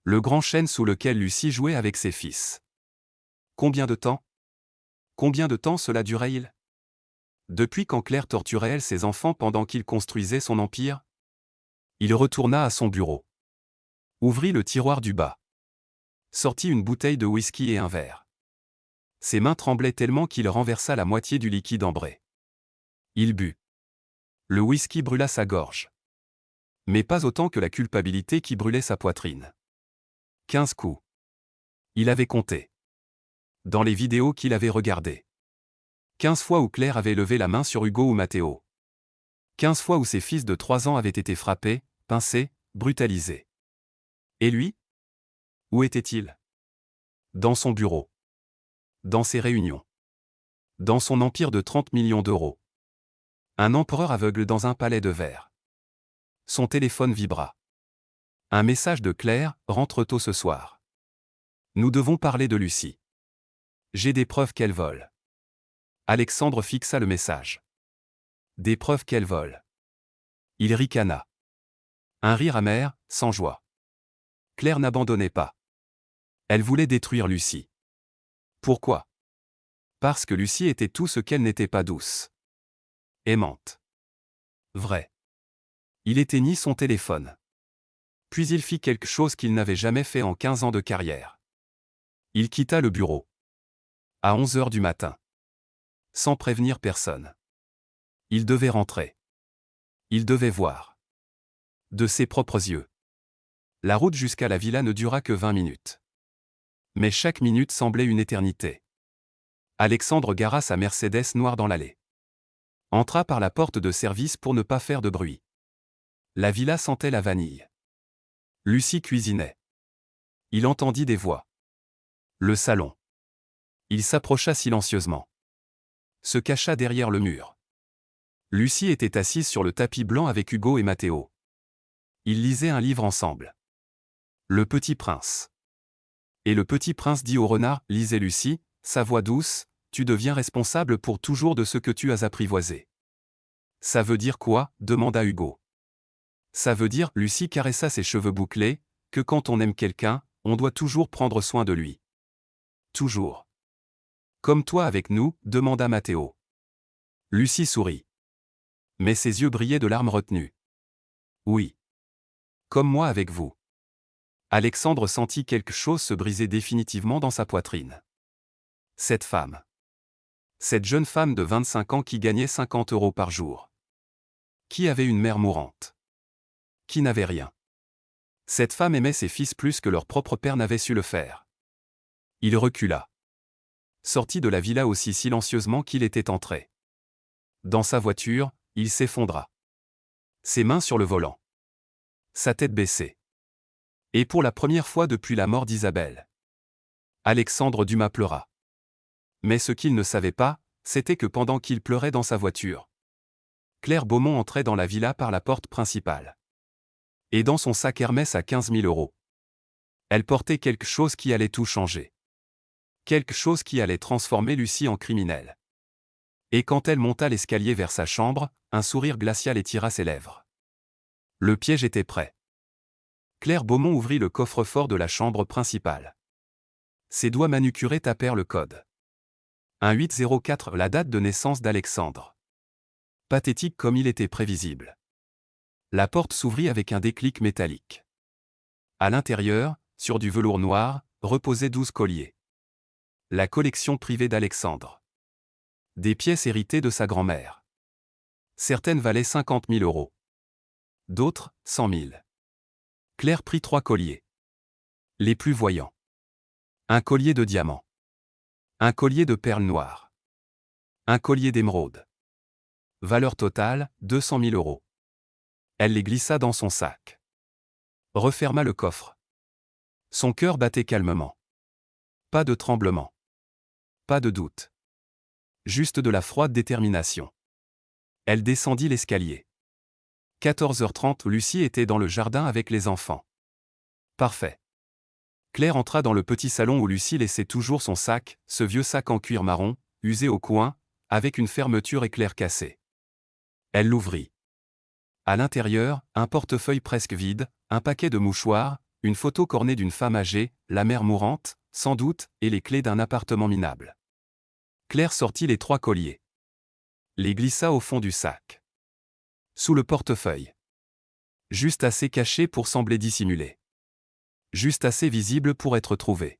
Le grand chêne sous lequel Lucie jouait avec ses fils. Combien de temps? Combien de temps cela durait-il? Depuis quand Claire torturait-elle ses enfants pendant qu'il construisait son empire? Il retourna à son bureau. Ouvrit le tiroir du bas. Sortit une bouteille de whisky et un verre. Ses mains tremblaient tellement qu'il renversa la moitié du liquide ambré. Il but. Le whisky brûla sa gorge. Mais pas autant que la culpabilité qui brûlait sa poitrine. 15 coups. Il avait compté. Dans les vidéos qu'il avait regardées. 15 fois où Claire avait levé la main sur Hugo ou Matteo. 15 fois où ses fils de 3 ans avaient été frappés, pincés, brutalisés. Et lui? Où était-il? Dans son bureau. Dans ses réunions. Dans son empire de 30 millions d'euros. Un empereur aveugle dans un palais de verre. Son téléphone vibra. Un message de Claire: rentre tôt ce soir. Nous devons parler de Lucie. J'ai des preuves qu'elle vole. Alexandre fixa le message. Des preuves qu'elle vole. Il ricana. Un rire amer, sans joie. Claire n'abandonnait pas. Elle voulait détruire Lucie. Pourquoi? Parce que Lucie était tout ce qu'elle n'était pas: douce. Aimante. Vraie. Il éteignit son téléphone. Puis il fit quelque chose qu'il n'avait jamais fait en 15 ans de carrière. Il quitta le bureau. À 11 heures du matin. Sans prévenir personne. Il devait rentrer. Il devait voir. De ses propres yeux. La route jusqu'à la villa ne dura que 20 minutes. Mais chaque minute semblait une éternité. Alexandre gara sa Mercedes noire dans l'allée. Entra par la porte de service pour ne pas faire de bruit. La villa sentait la vanille. Lucie cuisinait. Il entendit des voix. Le salon. Il s'approcha silencieusement. Se cacha derrière le mur. Lucie était assise sur le tapis blanc avec Hugo et Matteo. Ils lisaient un livre ensemble. Le Petit Prince. Et le Petit Prince dit au renard: lisait Lucie, sa voix douce, tu deviens responsable pour toujours de ce que tu as apprivoisé. Ça veut dire quoi? Demanda Hugo. Ça veut dire, Lucie caressa ses cheveux bouclés, que quand on aime quelqu'un, on doit toujours prendre soin de lui. Toujours. Comme toi avec nous? Demanda Matteo. Lucie sourit. Mais ses yeux brillaient de larmes retenues. Oui. Comme moi avec vous. Alexandre sentit quelque chose se briser définitivement dans sa poitrine. Cette femme. Cette jeune femme de 25 ans qui gagnait 50 € par jour. Qui avait une mère mourante. Qui n'avait rien. Cette femme aimait ses fils plus que leur propre père n'avait su le faire. Il recula. Sortit de la villa aussi silencieusement qu'il était entré. Dans sa voiture, il s'effondra. Ses mains sur le volant. Sa tête baissée. Et pour la première fois depuis la mort d'Isabelle. Alexandre Dumas pleura. Mais ce qu'il ne savait pas, c'était que pendant qu'il pleurait dans sa voiture, Claire Beaumont entrait dans la villa par la porte principale. Et dans son sac Hermès à 15 000 €. Elle portait quelque chose qui allait tout changer. Quelque chose qui allait transformer Lucie en criminelle. Et quand elle monta l'escalier vers sa chambre, un sourire glacial étira ses lèvres. Le piège était prêt. Claire Beaumont ouvrit le coffre-fort de la chambre principale. Ses doigts manucurés tapèrent le code. Un 804, la date de naissance d'Alexandre. Pathétique comme il était prévisible. La porte s'ouvrit avec un déclic métallique. À l'intérieur, sur du velours noir, reposaient 12 colliers. La collection privée d'Alexandre. Des pièces héritées de sa grand-mère. Certaines valaient 50 000 €. D'autres, 100 000. Claire prit 3 colliers. Les plus voyants. Un collier de diamants. Un collier de perles noires. Un collier d'émeraude. Valeur totale, 200 000 €. Elle les glissa dans son sac. Referma le coffre. Son cœur battait calmement. Pas de tremblement. Pas de doute. Juste de la froide détermination. Elle descendit l'escalier. 14h30, Lucie était dans le jardin avec les enfants. Parfait. Claire entra dans le petit salon où Lucie laissait toujours son sac, ce vieux sac en cuir marron, usé au coin, avec une fermeture éclair cassée. Elle l'ouvrit. À l'intérieur, un portefeuille presque vide, un paquet de mouchoirs, une photo cornée d'une femme âgée, la mère mourante, sans doute, et les clés d'un appartement minable. Claire sortit les 3 colliers. Les glissa au fond du sac. Sous le portefeuille. Juste assez caché pour sembler dissimulé. Juste assez visible pour être trouvée.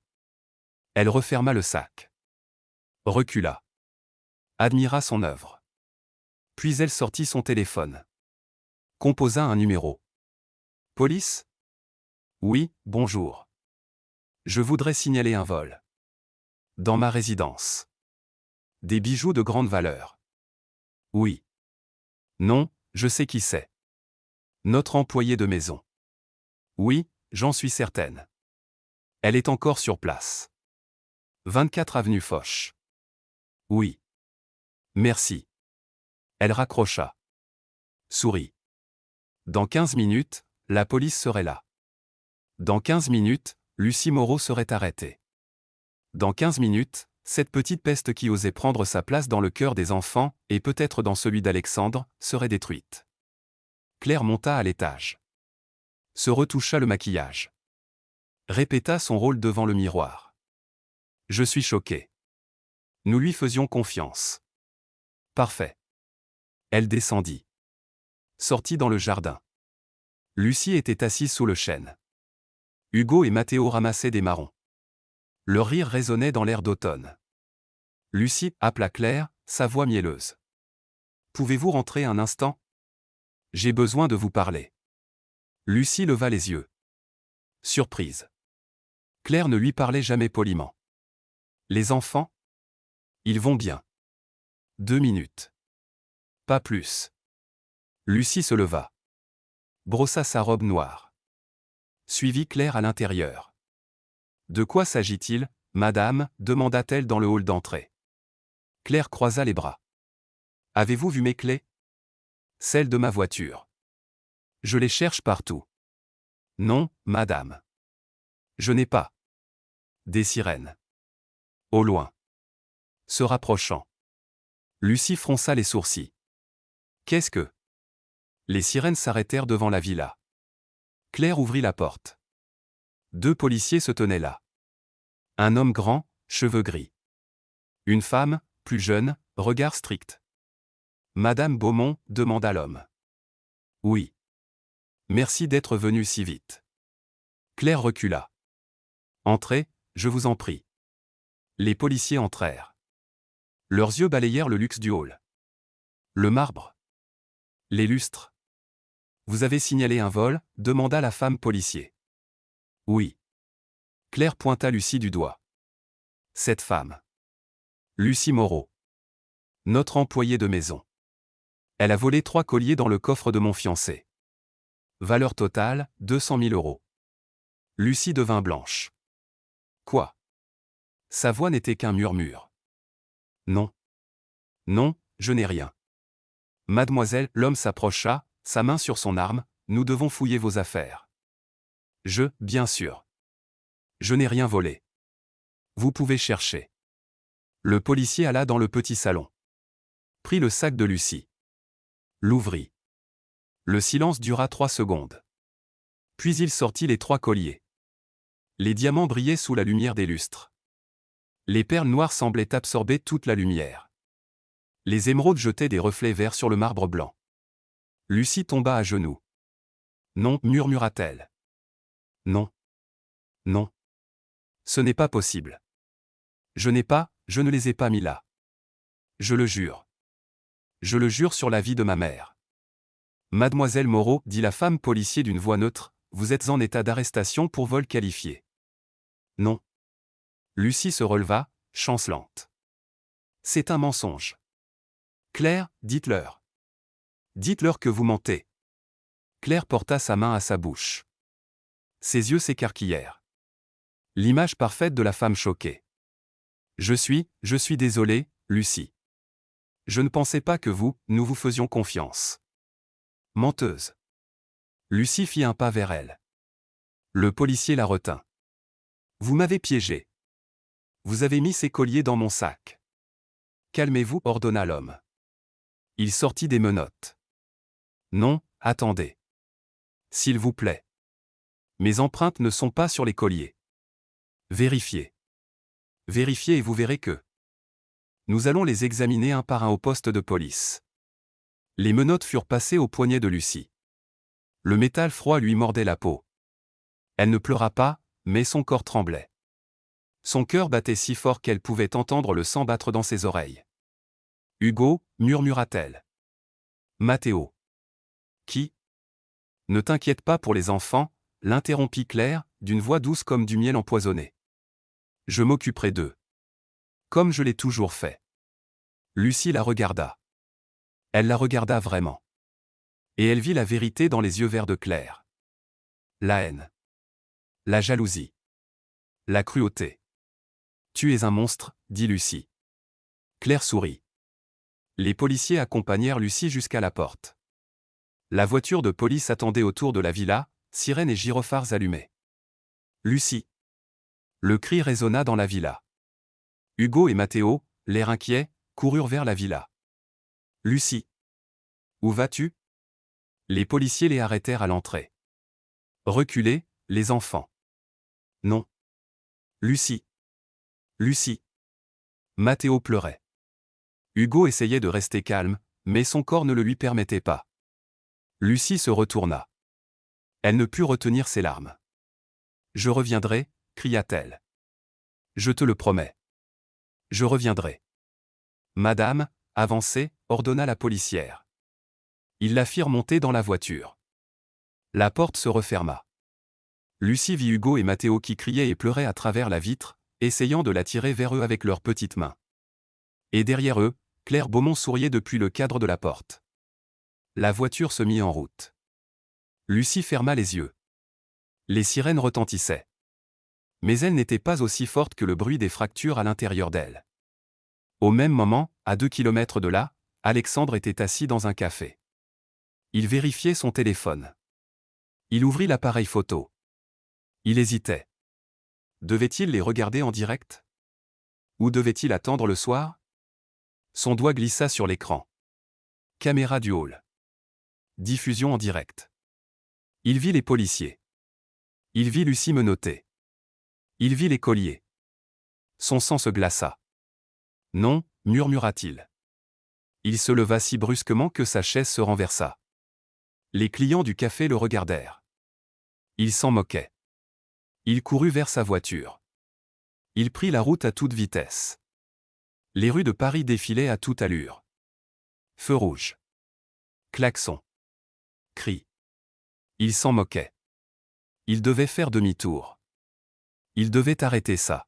Elle referma le sac. Recula. Admira son œuvre. Puis elle sortit son téléphone. Composa un numéro. Police? Oui, bonjour. Je voudrais signaler un vol. Dans ma résidence. Des bijoux de grande valeur. Oui. Non, je sais qui c'est. Notre employé de maison. Oui, j'en suis certaine. Elle est encore sur place. 24 avenue Foch. Oui. Merci. Elle raccrocha. Sourit. Dans 15 minutes, la police serait là. Dans 15 minutes, Lucie Moreau serait arrêtée. Dans 15 minutes, cette petite peste qui osait prendre sa place dans le cœur des enfants, et peut-être dans celui d'Alexandre, serait détruite. Claire monta à l'étage. Se retoucha le maquillage. Répéta son rôle devant le miroir. Je suis choquée. Nous lui faisions confiance. Parfait. Elle descendit. Sortit dans le jardin. Lucie était assise sous le chêne. Hugo et Mathéo ramassaient des marrons. Leur rire résonnait dans l'air d'automne. Lucie appela Claire, sa voix mielleuse. Pouvez-vous rentrer un instant? J'ai besoin de vous parler. Lucie leva les yeux. Surprise. Claire ne lui parlait jamais poliment. Les enfants? Ils vont bien. 2 minutes. Pas plus. Lucie se leva. Brossa sa robe noire. Suivit Claire à l'intérieur. De quoi s'agit-il, madame? Demanda-t-elle dans le hall d'entrée. Claire croisa les bras. Avez-vous vu mes clés? Celles de ma voiture. Je les cherche partout. Non, madame. Je n'ai pas. Des sirènes. Au loin. Se rapprochant. Lucie fronça les sourcils. Qu'est-ce que? Les sirènes s'arrêtèrent devant la villa. Claire ouvrit la porte. 2 policiers se tenaient là. Un homme grand, cheveux gris. Une femme, plus jeune, regard strict. Madame Beaumont, demanda l'homme. Oui. Merci d'être venue si vite. Claire recula. Entrez, je vous en prie. Les policiers entrèrent. Leurs yeux balayèrent le luxe du hall. Le marbre. Les lustres. Vous avez signalé un vol? Demanda la femme policier. Oui. Claire pointa Lucie du doigt. Cette femme. Lucie Moreau. Notre employée de maison. Elle a volé 3 colliers dans le coffre de mon fiancé. Valeur totale, 200 000 euros. Lucie devint blanche. Quoi? Sa voix n'était qu'un murmure. Non. Non, je n'ai rien. Mademoiselle, l'homme s'approcha, sa main sur son arme, nous devons fouiller vos affaires. Bien sûr. Je n'ai rien volé. Vous pouvez chercher. Le policier alla dans le petit salon. Prit le sac de Lucie. L'ouvrit. Le silence dura 3 secondes. Puis il sortit les 3 colliers. Les diamants brillaient sous la lumière des lustres. Les perles noires semblaient absorber toute la lumière. Les émeraudes jetaient des reflets verts sur le marbre blanc. Lucie tomba à genoux. Non, murmura-t-elle. Non. Non. Ce n'est pas possible. Je ne les ai pas mis là. Je le jure. Je le jure sur la vie de ma mère. Mademoiselle Moreau, dit la femme policier d'une voix neutre, vous êtes en état d'arrestation pour vol qualifié. Non. Lucie se releva, chancelante. C'est un mensonge. Claire, dites-leur. Dites-leur que vous mentez. Claire porta sa main à sa bouche. Ses yeux s'écarquillèrent. L'image parfaite de la femme choquée. Je suis désolé, Lucie. Je ne pensais pas que nous vous faisions confiance. Menteuse. Lucie fit un pas vers elle. Le policier la retint. Vous m'avez piégée. Vous avez mis ces colliers dans mon sac. Calmez-vous, ordonna l'homme. Il sortit des menottes. Non, attendez. S'il vous plaît. Mes empreintes ne sont pas sur les colliers. Vérifiez. Vérifiez et vous verrez que. Nous allons les examiner un par un au poste de police. Les menottes furent passées au poignet de Lucie. Le métal froid lui mordait la peau. Elle ne pleura pas, Mais son corps tremblait. Son cœur battait si fort qu'elle pouvait entendre le sang battre dans ses oreilles. « Hugo » murmura-t-elle. « Matteo. »« Qui ?»« Ne t'inquiète pas pour les enfants, » l'interrompit Claire, d'une voix douce comme du miel empoisonné. « Je m'occuperai d'eux. Comme je l'ai toujours fait. » Lucie la regarda. Elle la regarda vraiment. Et elle vit la vérité dans les yeux verts de Claire. La haine. La jalousie. La cruauté. « Tu es un monstre, » dit Lucie. Claire sourit. Les policiers accompagnèrent Lucie jusqu'à la porte. La voiture de police attendait autour de la villa, sirènes et gyrophares allumés. « Lucie !» Le cri résonna dans la villa. Hugo et Matteo, l'air inquiet, coururent vers la villa. « Lucie ! Où vas-tu » Les policiers les arrêtèrent à l'entrée. « Reculez, les enfants. »« Non. Lucie. Lucie. » Matteo pleurait. Hugo essayait de rester calme, mais son corps ne le lui permettait pas. Lucie se retourna. Elle ne put retenir ses larmes. « Je reviendrai, » cria-t-elle. « Je te le promets. Je reviendrai. »« Madame, avancez, » ordonna la policière. Ils la firent monter dans la voiture. La porte se referma. Lucie vit Hugo et Matteo qui criaient et pleuraient à travers la vitre, essayant de l'attirer vers eux avec leurs petites mains. Et derrière eux, Claire Beaumont souriait depuis le cadre de la porte. La voiture se mit en route. Lucie ferma les yeux. Les sirènes retentissaient. Mais elles n'étaient pas aussi fortes que le bruit des fractures à l'intérieur d'elle. Au même moment, à 2 kilomètres de là, Alexandre était assis dans un café. Il vérifiait son téléphone. Il ouvrit l'appareil photo. Il hésitait. Devait-il les regarder en direct? Ou devait-il attendre le soir? Son doigt glissa sur l'écran. Caméra du hall. Diffusion en direct. Il vit les policiers. Il vit Lucie menottée. Il vit les colliers. Son sang se glaça. « Non » murmura-t-il. Il se leva si brusquement que sa chaise se renversa. Les clients du café le regardèrent. Il s'en moquait. Il courut vers sa voiture. Il prit la route à toute vitesse. Les rues de Paris défilaient à toute allure. Feu rouge. Klaxon. Cris. Il s'en moquait. Il devait faire demi-tour. Il devait arrêter ça.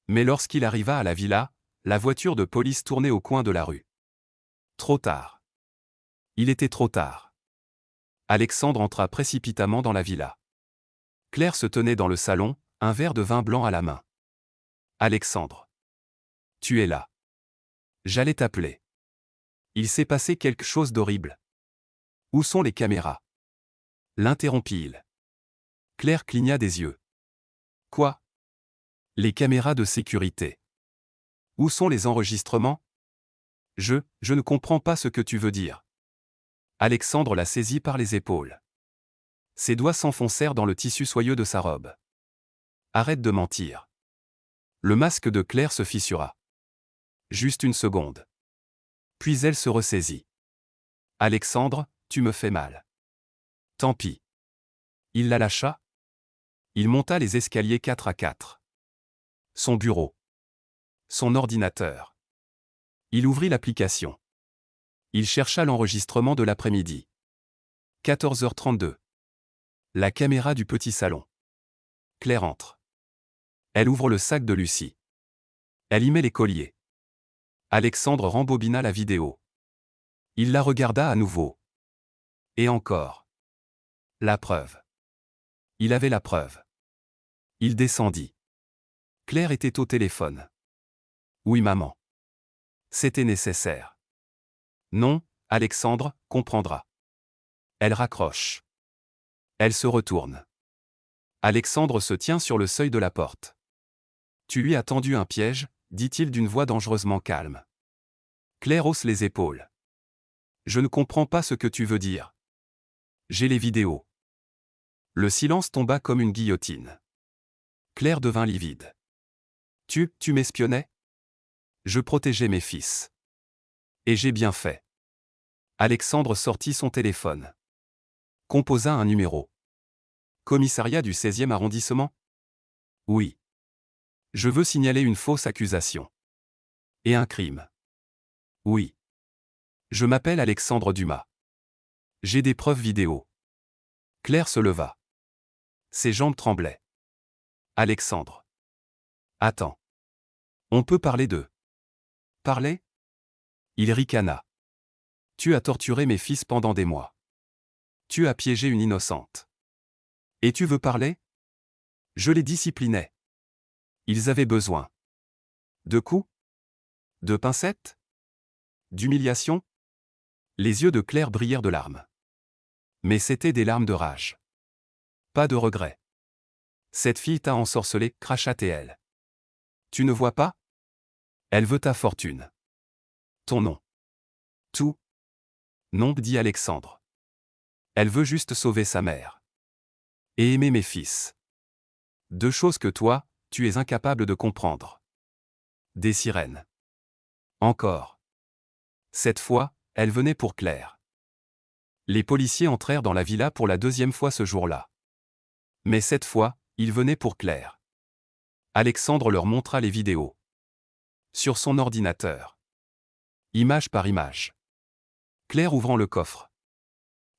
Mais lorsqu'il arriva à la villa, la voiture de police tournait au coin de la rue. Trop tard. Il était trop tard. Alexandre entra précipitamment dans la villa. Claire se tenait dans le salon, un verre de vin blanc à la main. « Alexandre. Tu es là. J'allais t'appeler. Il s'est passé quelque chose d'horrible. Où sont les caméras ?» l'interrompit-il. Claire cligna des yeux. « Quoi ? Les caméras de sécurité. Où sont les enregistrements ? Je ne comprends pas ce que tu veux dire. » Alexandre la saisit par les épaules. Ses doigts s'enfoncèrent dans le tissu soyeux de sa robe. « Arrête de mentir. » Le masque de Claire se fissura. Juste une seconde. Puis elle se ressaisit. « Alexandre, tu me fais mal. » Tant pis. Il la lâcha. Il monta les escaliers 4 à 4. Son bureau. Son ordinateur. Il ouvrit l'application. Il chercha l'enregistrement de l'après-midi. 14h32. La caméra du petit salon. Claire entre. Elle ouvre le sac de Lucie. Elle y met les colliers. Alexandre rembobina la vidéo. Il la regarda à nouveau. Et encore. La preuve. Il avait la preuve. Il descendit. Claire était au téléphone. Oui, maman. C'était nécessaire. Non, Alexandre comprendra. Elle raccroche. Elle se retourne. Alexandre se tient sur le seuil de la porte. Tu lui as tendu un piège, dit-il d'une voix dangereusement calme. Claire hausse les épaules. Je ne comprends pas ce que tu veux dire. J'ai les vidéos. Le silence tomba comme une guillotine. Claire devint livide. Tu m'espionnais ? Je protégeais mes fils. Et j'ai bien fait. Alexandre sortit son téléphone. Composa un numéro. Commissariat du 16e arrondissement ? Oui. Je veux signaler une fausse accusation. Et un crime. Oui. Je m'appelle Alexandre Dumas. J'ai des preuves vidéo. Claire se leva. Ses jambes tremblaient. Alexandre. Attends. On peut parler d'eux. Parler? Il ricana. Tu as torturé mes fils pendant des mois. Tu as piégé une innocente. Et tu veux parler? Je les disciplinais. Ils avaient besoin. De coups? De pincettes? D'humiliation? Les yeux de Claire brillèrent de larmes. Mais c'étaient des larmes de rage. Pas de regret. Cette fille t'a ensorcelé, cracha-t-elle. Tu ne vois pas? Elle veut ta fortune. Ton nom. Tout. Non, dit Alexandre. Elle veut juste sauver sa mère. Et aimer mes fils. Deux choses que toi, tu es incapable de comprendre. Des sirènes. Encore. Cette fois, elle venait pour Claire. Les policiers entrèrent dans la villa pour la deuxième fois ce jour-là. Mais cette fois, ils venaient pour Claire. Alexandre leur montra les vidéos. Sur son ordinateur. Image par image. Claire ouvrant le coffre.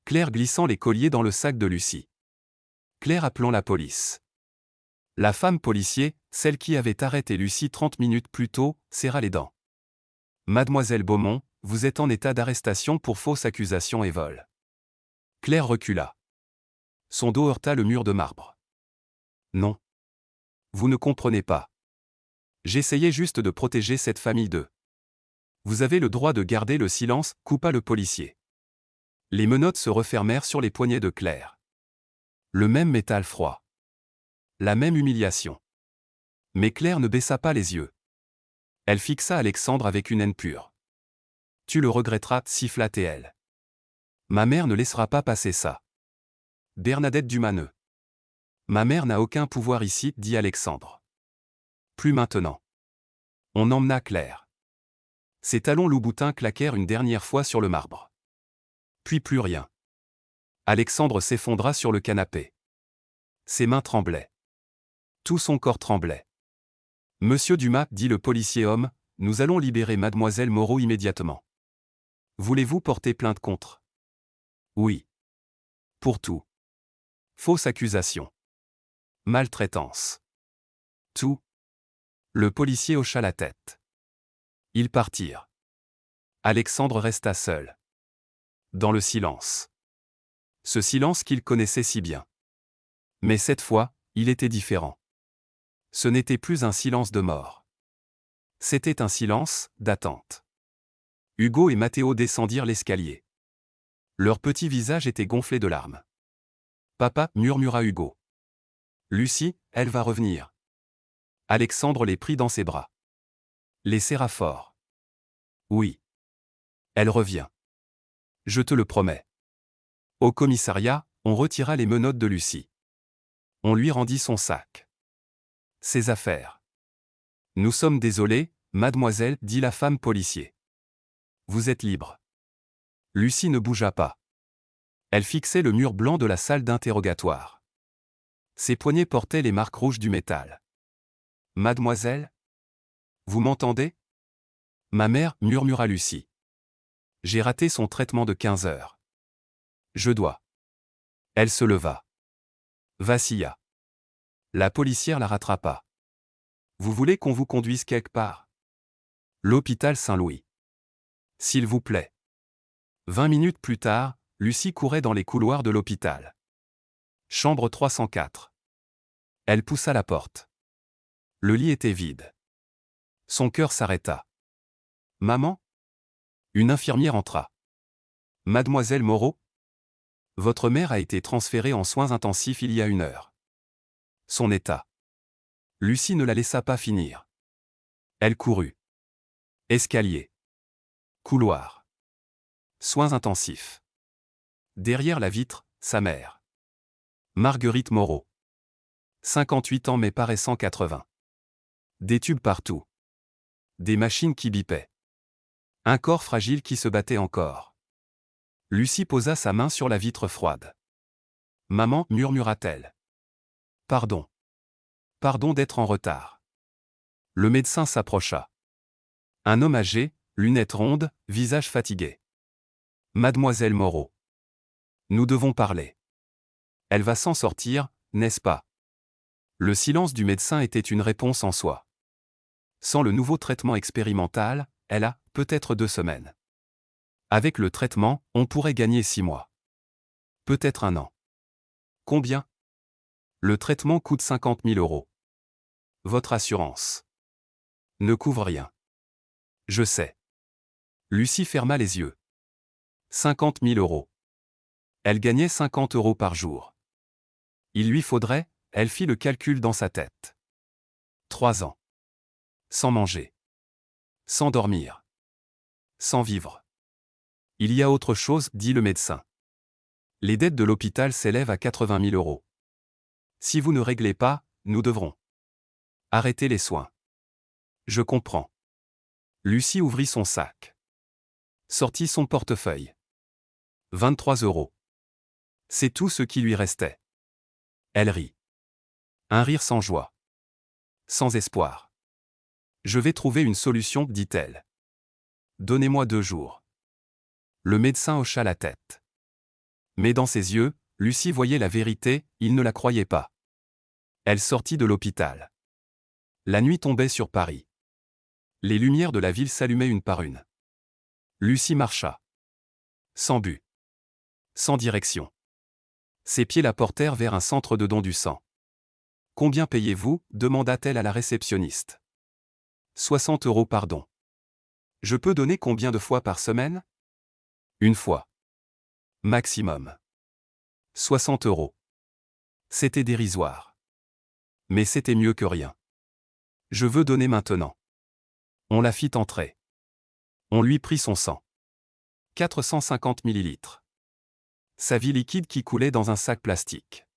Claire glissant les colliers dans le sac de Lucie. Claire appelant la police. La femme policier, celle qui avait arrêté Lucie 30 minutes plus tôt, serra les dents. Mademoiselle Beaumont, vous êtes en état d'arrestation pour fausse accusation et vol. Claire recula. Son dos heurta le mur de marbre. Non. Vous ne comprenez pas. J'essayais juste de protéger cette famille d'eux. Vous avez le droit de garder le silence, coupa le policier. Les menottes se refermèrent sur les poignets de Claire. Le même métal froid. La même humiliation. Mais Claire ne baissa pas les yeux. Elle fixa Alexandre avec une haine pure. Tu le regretteras, siffla-t-elle. Ma mère ne laissera pas passer ça. Bernadette Dumaneux. Ma mère n'a aucun pouvoir ici, dit Alexandre. Plus maintenant. On emmena Claire. Ses talons loup-boutin claquèrent une dernière fois sur le marbre. Puis plus rien. Alexandre s'effondra sur le canapé. Ses mains tremblaient. Tout son corps tremblait. Monsieur Dumas, dit le policier homme, nous allons libérer mademoiselle Moreau immédiatement. Voulez-vous porter plainte contre? Oui. Pour tout. Fausse accusation. Maltraitance. Tout. Le policier hocha la tête. Ils partirent. Alexandre resta seul. Dans le silence. Ce silence qu'il connaissait si bien. Mais cette fois, il était différent. Ce n'était plus un silence de mort. C'était un silence d'attente. Hugo et Mathéo descendirent l'escalier. Leurs petits visages étaient gonflés de larmes. Papa, murmura Hugo. Lucie, elle va revenir. Alexandre les prit dans ses bras. Les serra fort. Oui. Elle revient. Je te le promets. Au commissariat, on retira les menottes de Lucie. On lui rendit son sac. Ses affaires. Nous sommes désolés, mademoiselle, dit la femme policier. Vous êtes libre. Lucie ne bougea pas. Elle fixait le mur blanc de la salle d'interrogatoire. Ses poignets portaient les marques rouges du métal. Mademoiselle? Vous m'entendez? Ma mère, murmura Lucie. J'ai raté son traitement de 15 heures. Je dois. Elle se leva. Vacilla. La policière la rattrapa. Vous voulez qu'on vous conduise quelque part? L'hôpital Saint-Louis. S'il vous plaît. 20 minutes plus tard, Lucie courait dans les couloirs de l'hôpital. Chambre 304. Elle poussa la porte. Le lit était vide. Son cœur s'arrêta. Maman? Une infirmière entra. Mademoiselle Moreau? Votre mère a été transférée en soins intensifs il y a 1 heure. Son état. Lucie ne la laissa pas finir. Elle courut. Escalier. Couloir. Soins intensifs. Derrière la vitre, sa mère. Marguerite Moreau. 58 ans mais paraissant 80. Des tubes partout. Des machines qui bipaient. Un corps fragile qui se battait encore. Lucie posa sa main sur la vitre froide. Maman, murmura-t-elle. Pardon. Pardon d'être en retard. Le médecin s'approcha. Un homme âgé, lunettes rondes, visage fatigué. Mademoiselle Moreau. Nous devons parler. Elle va s'en sortir, n'est-ce pas? Le silence du médecin était une réponse en soi. Sans le nouveau traitement expérimental, elle a, peut-être 2 semaines. Avec le traitement, on pourrait gagner 6 mois. Peut-être 1 an. Combien? Le traitement coûte 50 000 €. Votre assurance ne couvre rien. Je sais. Lucie ferma les yeux. 50 000 €. Elle gagnait 50 € par jour. Il lui faudrait, elle fit le calcul dans sa tête. 3 ans. Sans manger. Sans dormir. Sans vivre. Il y a autre chose, dit le médecin. Les dettes de l'hôpital s'élèvent à 80 000 €. Si vous ne réglez pas, nous devrons arrêter les soins. Je comprends. Lucie ouvrit son sac. Sortit son portefeuille. 23 €. C'est tout ce qui lui restait. Elle rit. Un rire sans joie. Sans espoir. Je vais trouver une solution, dit-elle. Donnez-moi 2 jours. Le médecin hocha la tête. Mais dans ses yeux, Lucie voyait la vérité, il ne la croyait pas. Elle sortit de l'hôpital. La nuit tombait sur Paris. Les lumières de la ville s'allumaient une par une. Lucie marcha. Sans but. Sans direction. Ses pieds la portèrent vers un centre de don du sang. Combien payez-vous? Demanda-t-elle à la réceptionniste. 60 € par don. Je peux donner combien de fois par semaine? Une fois. Maximum. 60 €. C'était dérisoire. Mais c'était mieux que rien. Je veux donner maintenant. On la fit entrer. On lui prit son sang. 450 millilitres. Sa vie liquide qui coulait dans un sac plastique.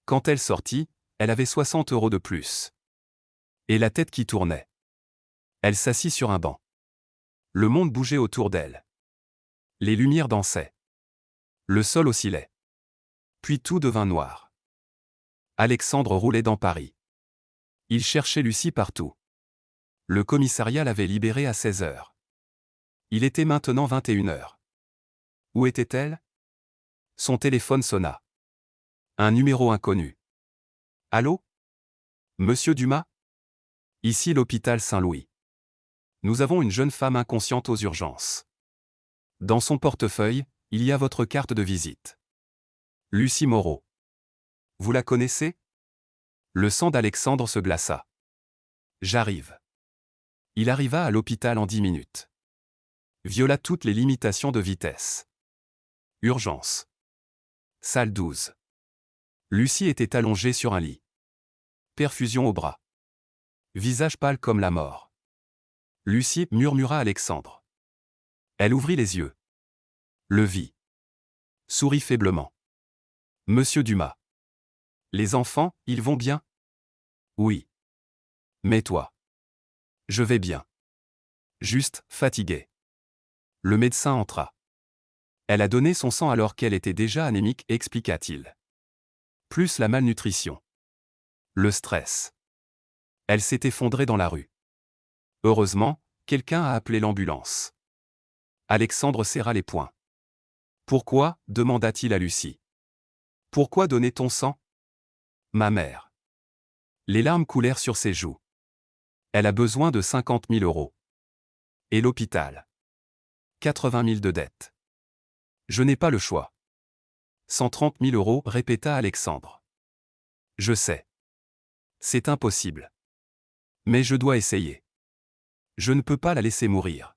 Quand elle sortit, elle avait 60 € de plus. Et la tête qui tournait. Elle s'assit sur un banc. Le monde bougeait autour d'elle. Les lumières dansaient. Le sol oscillait. Puis tout devint noir. Alexandre roulait dans Paris. Il cherchait Lucie partout. Le commissariat l'avait libérée à 16 h. Il était maintenant 21 h. Où était-elle? Son téléphone sonna. Un numéro inconnu. Allô? Monsieur Dumas? Ici l'hôpital Saint-Louis. Nous avons une jeune femme inconsciente aux urgences. Dans son portefeuille, il y a votre carte de visite. Lucie Moreau. Vous la connaissez? Le sang d'Alexandre se glaça. J'arrive. Il arriva à l'hôpital en 10 minutes. Viola toutes les limitations de vitesse. Urgence. Salle 12. Lucie était allongée sur un lit. Perfusion au bras. Visage pâle comme la mort. Lucie, murmura Alexandre. Elle ouvrit les yeux. Le vit. Sourit faiblement. Monsieur Dumas. Les enfants, ils vont bien? Oui. Mais toi? Je vais bien. Juste, fatigué. Le médecin entra. Elle a donné son sang alors qu'elle était déjà anémique, expliqua-t-il. Plus la malnutrition. Le stress. Elle s'est effondrée dans la rue. Heureusement, quelqu'un a appelé l'ambulance. Alexandre serra les poings. Pourquoi? Demanda-t-il à Lucie. Pourquoi donner ton sang? Ma mère. Les larmes coulèrent sur ses joues. Elle a besoin de 50 000 €. Et l'hôpital? 80 000 de dettes. Je n'ai pas le choix. 130 000 €, répéta Alexandre. Je sais. C'est impossible. Mais je dois essayer. Je ne peux pas la laisser mourir.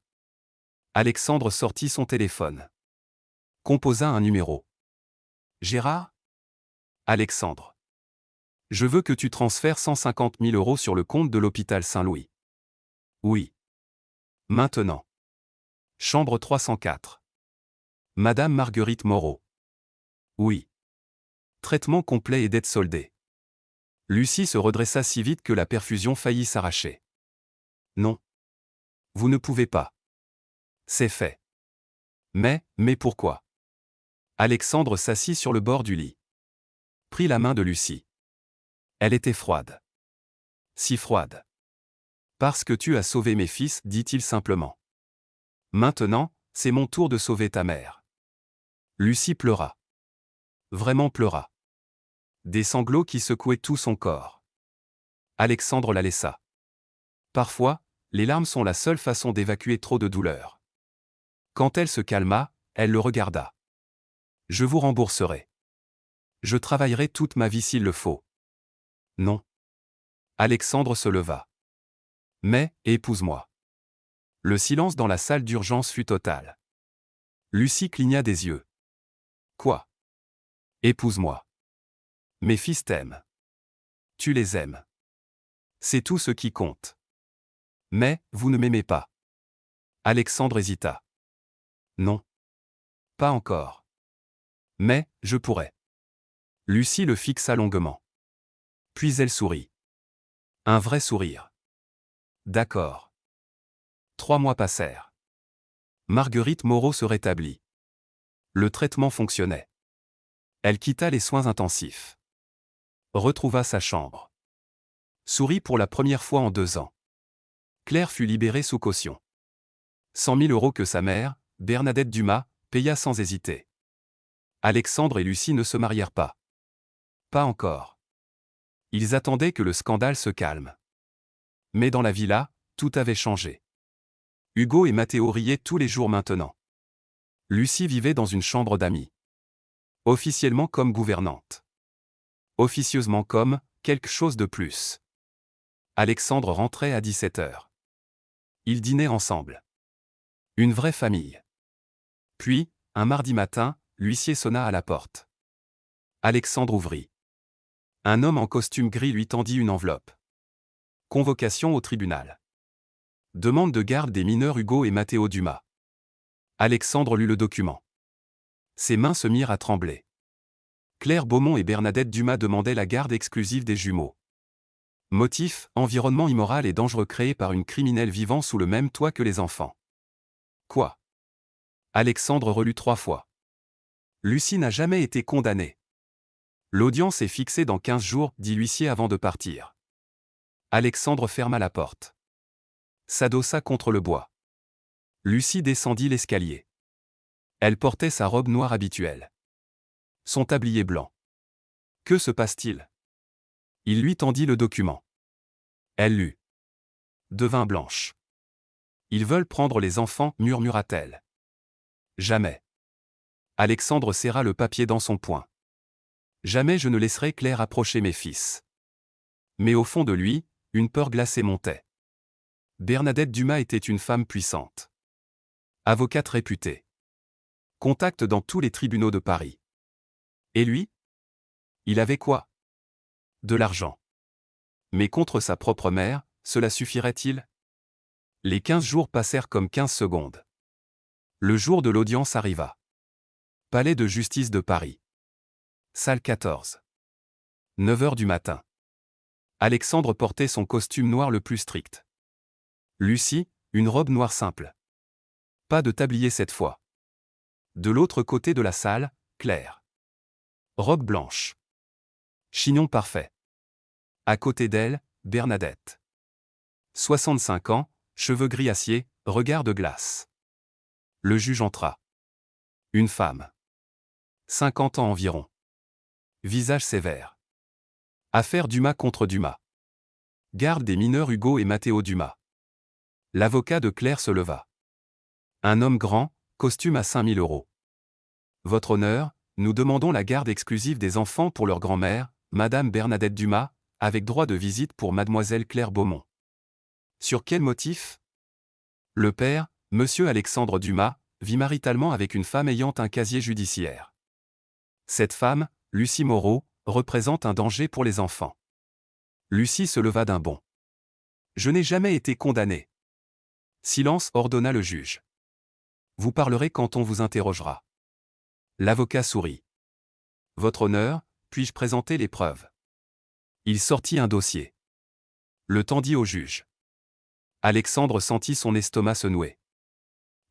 Alexandre sortit son téléphone. Composa un numéro. Gérard? Alexandre. Je veux que tu transfères 150 000 € sur le compte de l'hôpital Saint-Louis. Oui. Maintenant. Chambre 304. Madame Marguerite Moreau. Oui. Traitement complet et dette soldée. Lucie se redressa si vite que la perfusion faillit s'arracher. Non. Vous ne pouvez pas. C'est fait. Mais pourquoi? Alexandre s'assit sur le bord du lit. Prit la main de Lucie. Elle était froide. Si froide. Parce que tu as sauvé mes fils, dit-il simplement. Maintenant, c'est mon tour de sauver ta mère. Lucie pleura. Vraiment pleura. Des sanglots qui secouaient tout son corps. Alexandre la laissa. Parfois, les larmes sont la seule façon d'évacuer trop de douleur. Quand elle se calma, elle le regarda. Je vous rembourserai. Je travaillerai toute ma vie s'il le faut. Non. Alexandre se leva. Mais, épouse-moi. Le silence dans la salle d'urgence fut total. Lucie cligna des yeux. Quoi? Épouse-moi. Mes fils t'aiment. Tu les aimes. C'est tout ce qui compte. Mais, vous ne m'aimez pas. Alexandre hésita. Non. Pas encore. Mais, je pourrais. Lucie le fixa longuement. Puis elle sourit. Un vrai sourire. D'accord. 3 mois passèrent. Marguerite Moreau se rétablit. Le traitement fonctionnait. Elle quitta les soins intensifs. Retrouva sa chambre. Sourit pour la première fois en 2 ans. Claire fut libérée sous caution. 100 000 € que sa mère, Bernadette Dumas, paya sans hésiter. Alexandre et Lucie ne se marièrent pas. Pas encore. Ils attendaient que le scandale se calme. Mais dans la villa, tout avait changé. Hugo et Matteo riaient tous les jours maintenant. Lucie vivait dans une chambre d'amis. Officiellement comme gouvernante. Officieusement comme quelque chose de plus. Alexandre rentrait à 17 h. Ils dînaient ensemble. Une vraie famille. Puis, un mardi matin, l'huissier sonna à la porte. Alexandre ouvrit. Un homme en costume gris lui tendit une enveloppe. Convocation au tribunal. Demande de garde des mineurs Hugo et Matteo Dumas. Alexandre lut le document. Ses mains se mirent à trembler. Claire Beaumont et Bernadette Dumas demandaient la garde exclusive des jumeaux. Motif, environnement immoral et dangereux créé par une criminelle vivant sous le même toit que les enfants. Quoi? Alexandre relut 3 fois. Lucie n'a jamais été condamnée. L'audience est fixée dans 15 jours, dit l'huissier avant de partir. Alexandre ferma la porte. S'adossa contre le bois. Lucie descendit l'escalier. Elle portait sa robe noire habituelle. Son tablier blanc. Que se passe-t-il? Il lui tendit le document. Elle lut. Devint blanche. Ils veulent prendre les enfants, murmura-t-elle. Jamais. Alexandre serra le papier dans son poing. Jamais je ne laisserai Claire approcher mes fils. Mais au fond de lui, une peur glacée montait. Bernadette Dumas était une femme puissante. Avocate réputée. Contact dans tous les tribunaux de Paris. Et lui? Il avait quoi? De l'argent. Mais contre sa propre mère, cela suffirait-il? Les 15 jours passèrent comme 15 secondes. Le jour de l'audience arriva. Palais de justice de Paris. Salle 14. 9 h du matin. Alexandre portait son costume noir le plus strict. Lucie, une robe noire simple. Pas de tablier cette fois. De l'autre côté de la salle, Claire. Robe blanche. Chignon parfait. À côté d'elle, Bernadette. 65 ans, cheveux gris acier, regard de glace. Le juge entra. Une femme. 50 ans environ. Visage sévère. Affaire Dumas contre Dumas. Garde des mineurs Hugo et Matteo Dumas. L'avocat de Claire se leva. Un homme grand, costume à 5 000 €. Votre honneur, nous demandons la garde exclusive des enfants pour leur grand-mère, Madame Bernadette Dumas, avec droit de visite pour Mademoiselle Claire Beaumont. Sur quel motif? Le père, Monsieur Alexandre Dumas, vit maritalement avec une femme ayant un casier judiciaire. Cette femme, Lucie Moreau, représente un danger pour les enfants. Lucie se leva d'un bond. Je n'ai jamais été condamnée. Silence, ordonna le juge. Vous parlerez quand on vous interrogera. L'avocat sourit. Votre honneur, puis-je présenter les preuves? Il sortit un dossier. Le tendit au juge. Alexandre sentit son estomac se nouer.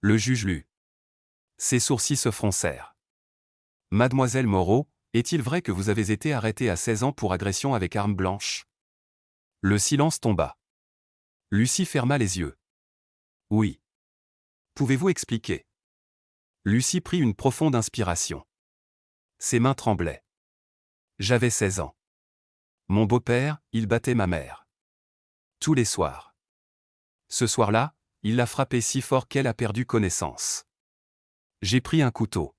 Le juge lut. Ses sourcils se froncèrent. Mademoiselle Moreau, est-il vrai que vous avez été arrêtée à 16 ans pour agression avec arme blanche? Le silence tomba. Lucie ferma les yeux. Oui. Pouvez-vous expliquer? Lucie prit une profonde inspiration. Ses mains tremblaient. J'avais 16 ans. Mon beau-père, il battait ma mère. Tous les soirs. Ce soir-là, il l'a frappée si fort qu'elle a perdu connaissance. J'ai pris un couteau.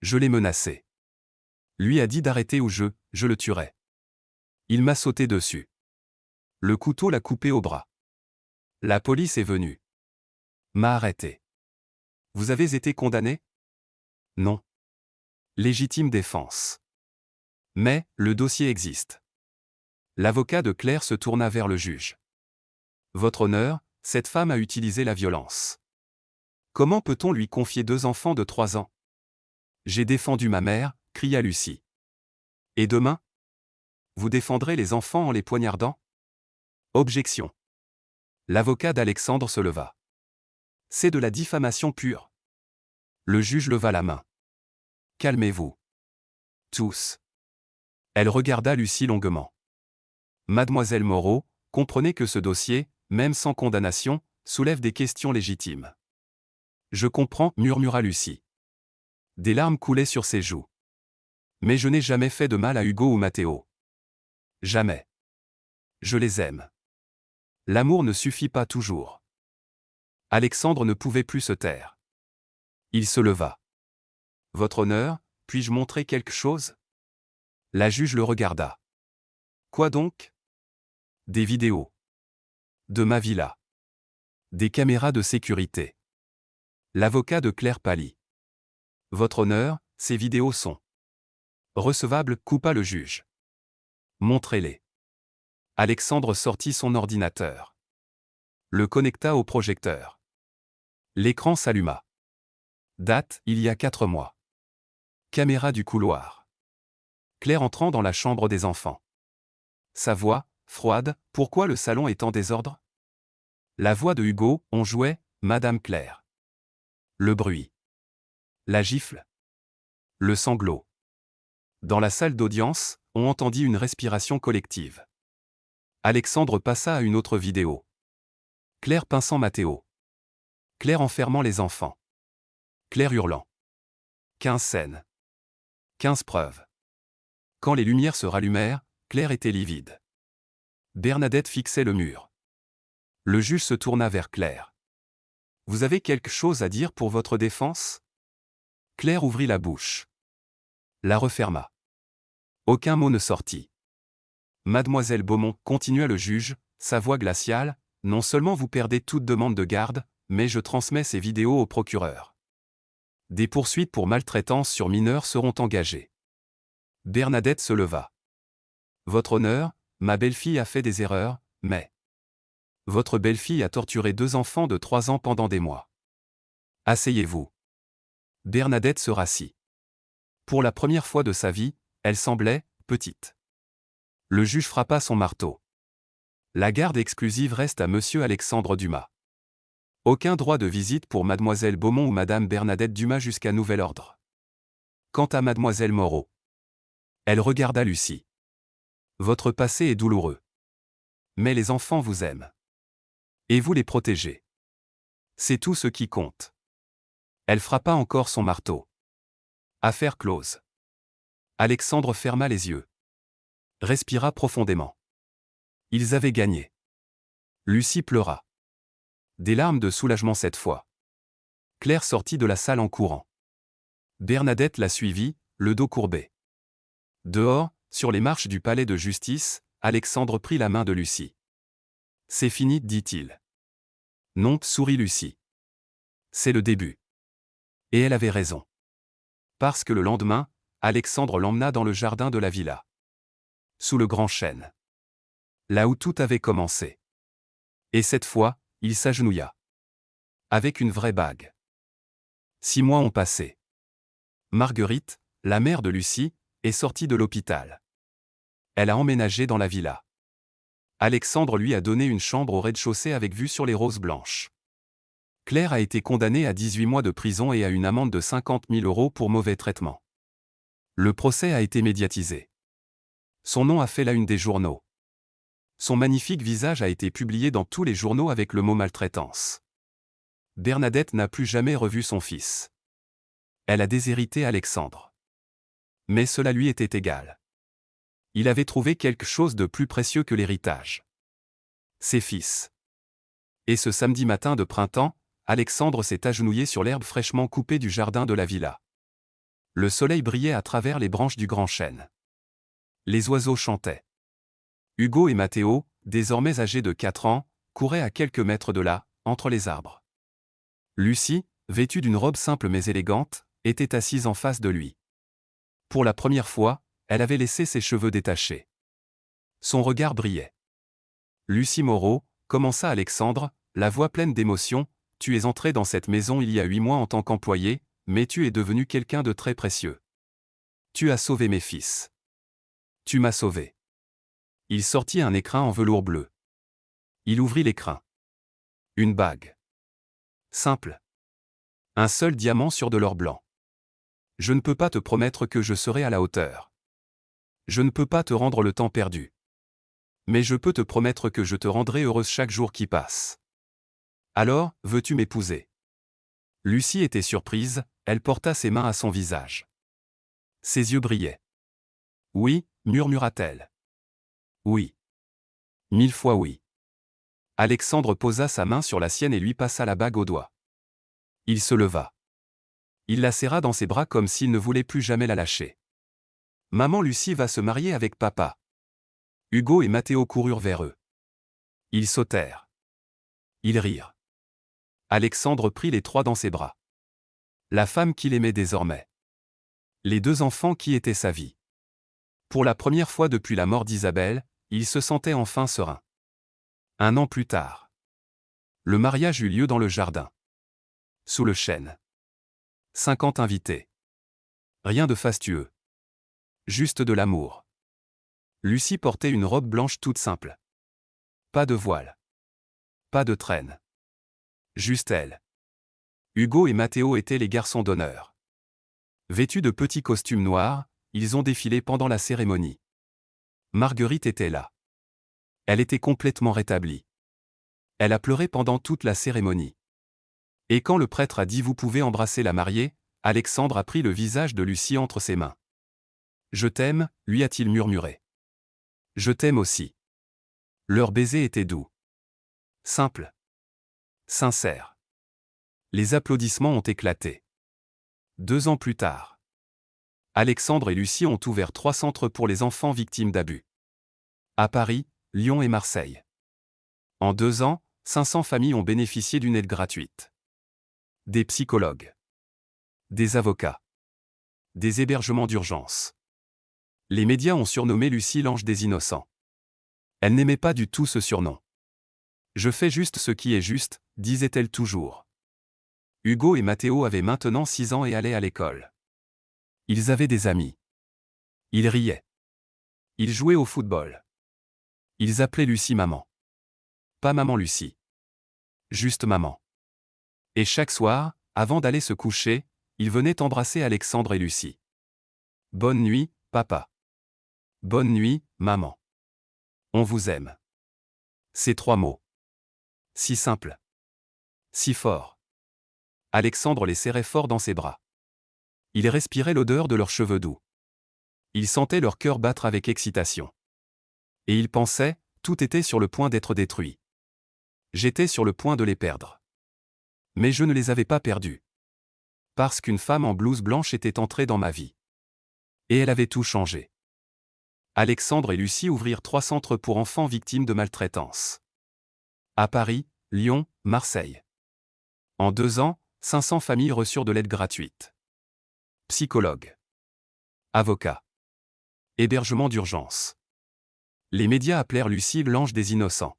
Je l'ai menacé. Lui a dit d'arrêter ou je le tuerai. Il m'a sauté dessus. Le couteau l'a coupé au bras. La police est venue. M'a arrêté. Vous avez été condamné? Non. Légitime défense. Mais, le dossier existe. L'avocat de Claire se tourna vers le juge. Votre honneur, cette femme a utilisé la violence. Comment peut-on lui confier 2 enfants de 3 ans? J'ai défendu ma mère, cria Lucie. Et demain? Vous défendrez les enfants en les poignardant? Objection. L'avocat d'Alexandre se leva. C'est de la diffamation pure. Le juge leva la main. Calmez-vous. Tous. Elle regarda Lucie longuement. Mademoiselle Moreau, comprenez que ce dossier, même sans condamnation, soulève des questions légitimes. Je comprends, murmura Lucie. Des larmes coulaient sur ses joues. Mais je n'ai jamais fait de mal à Hugo ou Matteo. Jamais. Je les aime. L'amour ne suffit pas toujours. Alexandre ne pouvait plus se taire. Il se leva. Votre honneur, puis-je montrer quelque chose? La juge le regarda. Quoi donc? Des vidéos. De ma villa. Des caméras de sécurité. L'avocat de Claire pâlit. Votre honneur, ces vidéos sont recevables, coupa le juge. Montrez-les. Alexandre sortit son ordinateur. Le connecta au projecteur. L'écran s'alluma. Date, il y a 4 mois. Caméra du couloir. Claire entrant dans la chambre des enfants. Sa voix, froide, pourquoi le salon est en désordre? La voix de Hugo, on jouait, Madame Claire. Le bruit. La gifle. Le sanglot. Dans la salle d'audience, on entendit une respiration collective. Alexandre passa à une autre vidéo. Claire pinçant Matteo. Claire enfermant les enfants. Claire hurlant. 15 scènes. 15 preuves. Quand les lumières se rallumèrent, Claire était livide. Bernadette fixait le mur. Le juge se tourna vers Claire. Vous avez quelque chose à dire pour votre défense? Claire ouvrit la bouche. La referma. Aucun mot ne sortit. Mademoiselle Beaumont, continua le juge, sa voix glaciale, non seulement vous perdez toute demande de garde, mais je transmets ces vidéos au procureur. Des poursuites pour maltraitance sur mineurs seront engagées. Bernadette se leva. Votre honneur, ma belle-fille a fait des erreurs, mais... Votre belle-fille a torturé 2 enfants de 3 ans pendant des mois. Asseyez-vous. Bernadette se rassit. Pour la première fois de sa vie, elle semblait petite. Le juge frappa son marteau. La garde exclusive reste à Monsieur Alexandre Dumas. Aucun droit de visite pour Mademoiselle Beaumont ou Madame Bernadette Dumas jusqu'à nouvel ordre. Quant à Mademoiselle Moreau. Elle regarda Lucie. Votre passé est douloureux. Mais les enfants vous aiment. Et vous les protégez. C'est tout ce qui compte. Elle frappa encore son marteau. Affaire close. Alexandre ferma les yeux. Respira profondément. Ils avaient gagné. Lucie pleura. Des larmes de soulagement cette fois. Claire sortit de la salle en courant. Bernadette la suivit, le dos courbé. Dehors, sur les marches du palais de justice, Alexandre prit la main de Lucie. C'est fini, dit-il. Non, sourit Lucie. C'est le début. Et elle avait raison. Parce que le lendemain, Alexandre l'emmena dans le jardin de la villa. Sous le grand chêne. Là où tout avait commencé. Et cette fois, il s'agenouilla. Avec une vraie bague. 6 mois ont passé. Marguerite, la mère de Lucie, est sortie de l'hôpital. Elle a emménagé dans la villa. Alexandre lui a donné une chambre au rez-de-chaussée avec vue sur les roses blanches. Claire a été condamnée à 18 mois de prison et à une amende de 50 000 € pour mauvais traitement. Le procès a été médiatisé. Son nom a fait la une des journaux. Son magnifique visage a été publié dans tous les journaux avec le mot maltraitance. Bernadette n'a plus jamais revu son fils. Elle a déshérité Alexandre. Mais cela lui était égal. Il avait trouvé quelque chose de plus précieux que l'héritage. Ses fils. Et ce samedi matin de printemps, Alexandre s'est agenouillé sur l'herbe fraîchement coupée du jardin de la villa. Le soleil brillait à travers les branches du grand chêne. Les oiseaux chantaient. Hugo et Matteo, désormais âgés de 4 ans, couraient à quelques mètres de là, entre les arbres. Lucie, vêtue d'une robe simple mais élégante, était assise en face de lui. Pour la première fois, elle avait laissé ses cheveux détachés. Son regard brillait. Lucie Moreau, commença Alexandre, la voix pleine d'émotion, tu es entré dans cette maison il y a 8 mois en tant qu'employé, mais tu es devenu quelqu'un de très précieux. Tu as sauvé mes fils. Tu m'as sauvé. Il sortit un écrin en velours bleu. Il ouvrit l'écrin. Une bague. Simple. Un seul diamant sur de l'or blanc. Je ne peux pas te promettre que je serai à la hauteur. Je ne peux pas te rendre le temps perdu. Mais je peux te promettre que je te rendrai heureuse chaque jour qui passe. Alors, veux-tu m'épouser? Lucie était surprise, elle porta ses mains à son visage. Ses yeux brillaient. Oui, murmura-t-elle. Oui. 1000 fois oui. Alexandre posa sa main sur la sienne et lui passa la bague au doigt. Il se leva. Il la serra dans ses bras comme s'il ne voulait plus jamais la lâcher. Maman Lucie va se marier avec papa. Hugo et Matteo coururent vers eux. Ils sautèrent. Ils rirent. Alexandre prit les trois dans ses bras. La femme qu'il aimait désormais. Les deux enfants qui étaient sa vie. Pour la première fois depuis la mort d'Isabelle, il se sentait enfin serein. 1 an plus tard. Le mariage eut lieu dans le jardin. Sous le chêne. 50 invités. Rien de fastueux. Juste de l'amour. Lucie portait une robe blanche toute simple. Pas de voile. Pas de traîne. Juste elle. Hugo et Matteo étaient les garçons d'honneur. Vêtus de petits costumes noirs, ils ont défilé pendant la cérémonie. Marguerite était là. Elle était complètement rétablie. Elle a pleuré pendant toute la cérémonie. Et quand le prêtre a dit « Vous pouvez embrasser la mariée », Alexandre a pris le visage de Lucie entre ses mains. « Je t'aime », lui a-t-il murmuré. « Je t'aime aussi. » Leur baiser était doux. Simple. Sincère. Les applaudissements ont éclaté. 2 ans plus tard. Alexandre et Lucie ont ouvert 3 centres pour les enfants victimes d'abus. À Paris, Lyon et Marseille. En 2 ans, 500 familles ont bénéficié d'une aide gratuite. Des psychologues. Des avocats. Des hébergements d'urgence. Les médias ont surnommé Lucie l'ange des innocents. Elle n'aimait pas du tout ce surnom. Je fais juste ce qui est juste, disait-elle toujours. Hugo et Matteo avaient maintenant 6 ans et allaient à l'école. Ils avaient des amis. Ils riaient. Ils jouaient au football. Ils appelaient Lucie maman. Pas maman Lucie. Juste maman. Et chaque soir, avant d'aller se coucher, ils venaient embrasser Alexandre et Lucie. Bonne nuit, papa. Bonne nuit, maman. On vous aime. Ces 3 mots. Si simples. Si forts. Alexandre les serrait fort dans ses bras. Il respirait l'odeur de leurs cheveux doux. Il sentait leur cœur battre avec excitation. Et il pensait, tout était sur le point d'être détruit. J'étais sur le point de les perdre. Mais je ne les avais pas perdus. Parce qu'une femme en blouse blanche était entrée dans ma vie. Et elle avait tout changé. Alexandre et Lucie ouvrirent 3 centres pour enfants victimes de maltraitance. À Paris, Lyon, Marseille. En 2 ans, 500 familles reçurent de l'aide gratuite. Psychologue. Avocat. Hébergement d'urgence. Les médias appelèrent Lucie l'ange des innocents.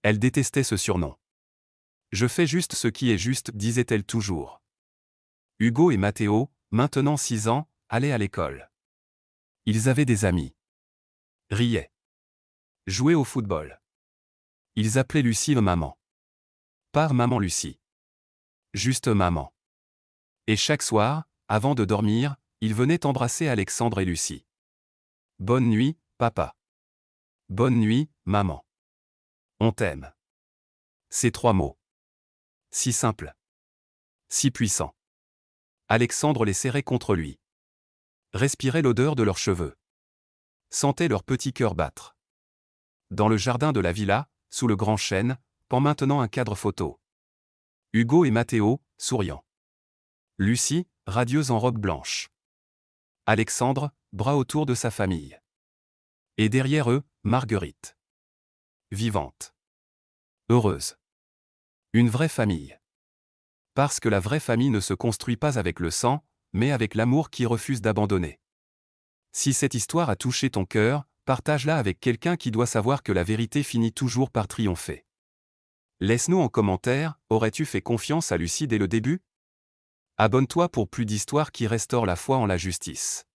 Elle détestait ce surnom. Je fais juste ce qui est juste, disait-elle toujours. Hugo et Matteo, maintenant 6 ans, allaient à l'école. Ils avaient des amis. Riaient. Jouaient au football. Ils appelaient Lucie maman. Pas maman Lucie. Juste maman. Et chaque soir, avant de dormir, ils venaient embrasser Alexandre et Lucie. Bonne nuit, papa. Bonne nuit, maman. On t'aime. Ces 3 mots. Si simples. Si puissants. Alexandre les serrait contre lui. Respirait l'odeur de leurs cheveux. Sentait leur petit cœur battre. Dans le jardin de la villa, sous le grand chêne, pend maintenant un cadre photo. Hugo et Matteo, souriant. Lucie, radieuse en robe blanche. Alexandre, bras autour de sa famille. Et derrière eux, Marguerite. Vivante. Heureuse. Une vraie famille. Parce que la vraie famille ne se construit pas avec le sang, mais avec l'amour qui refuse d'abandonner. Si cette histoire a touché ton cœur, partage-la avec quelqu'un qui doit savoir que la vérité finit toujours par triompher. Laisse-nous en commentaire, aurais-tu fait confiance à Lucie dès le début? Abonne-toi pour plus d'histoires qui restaurent la foi en la justice.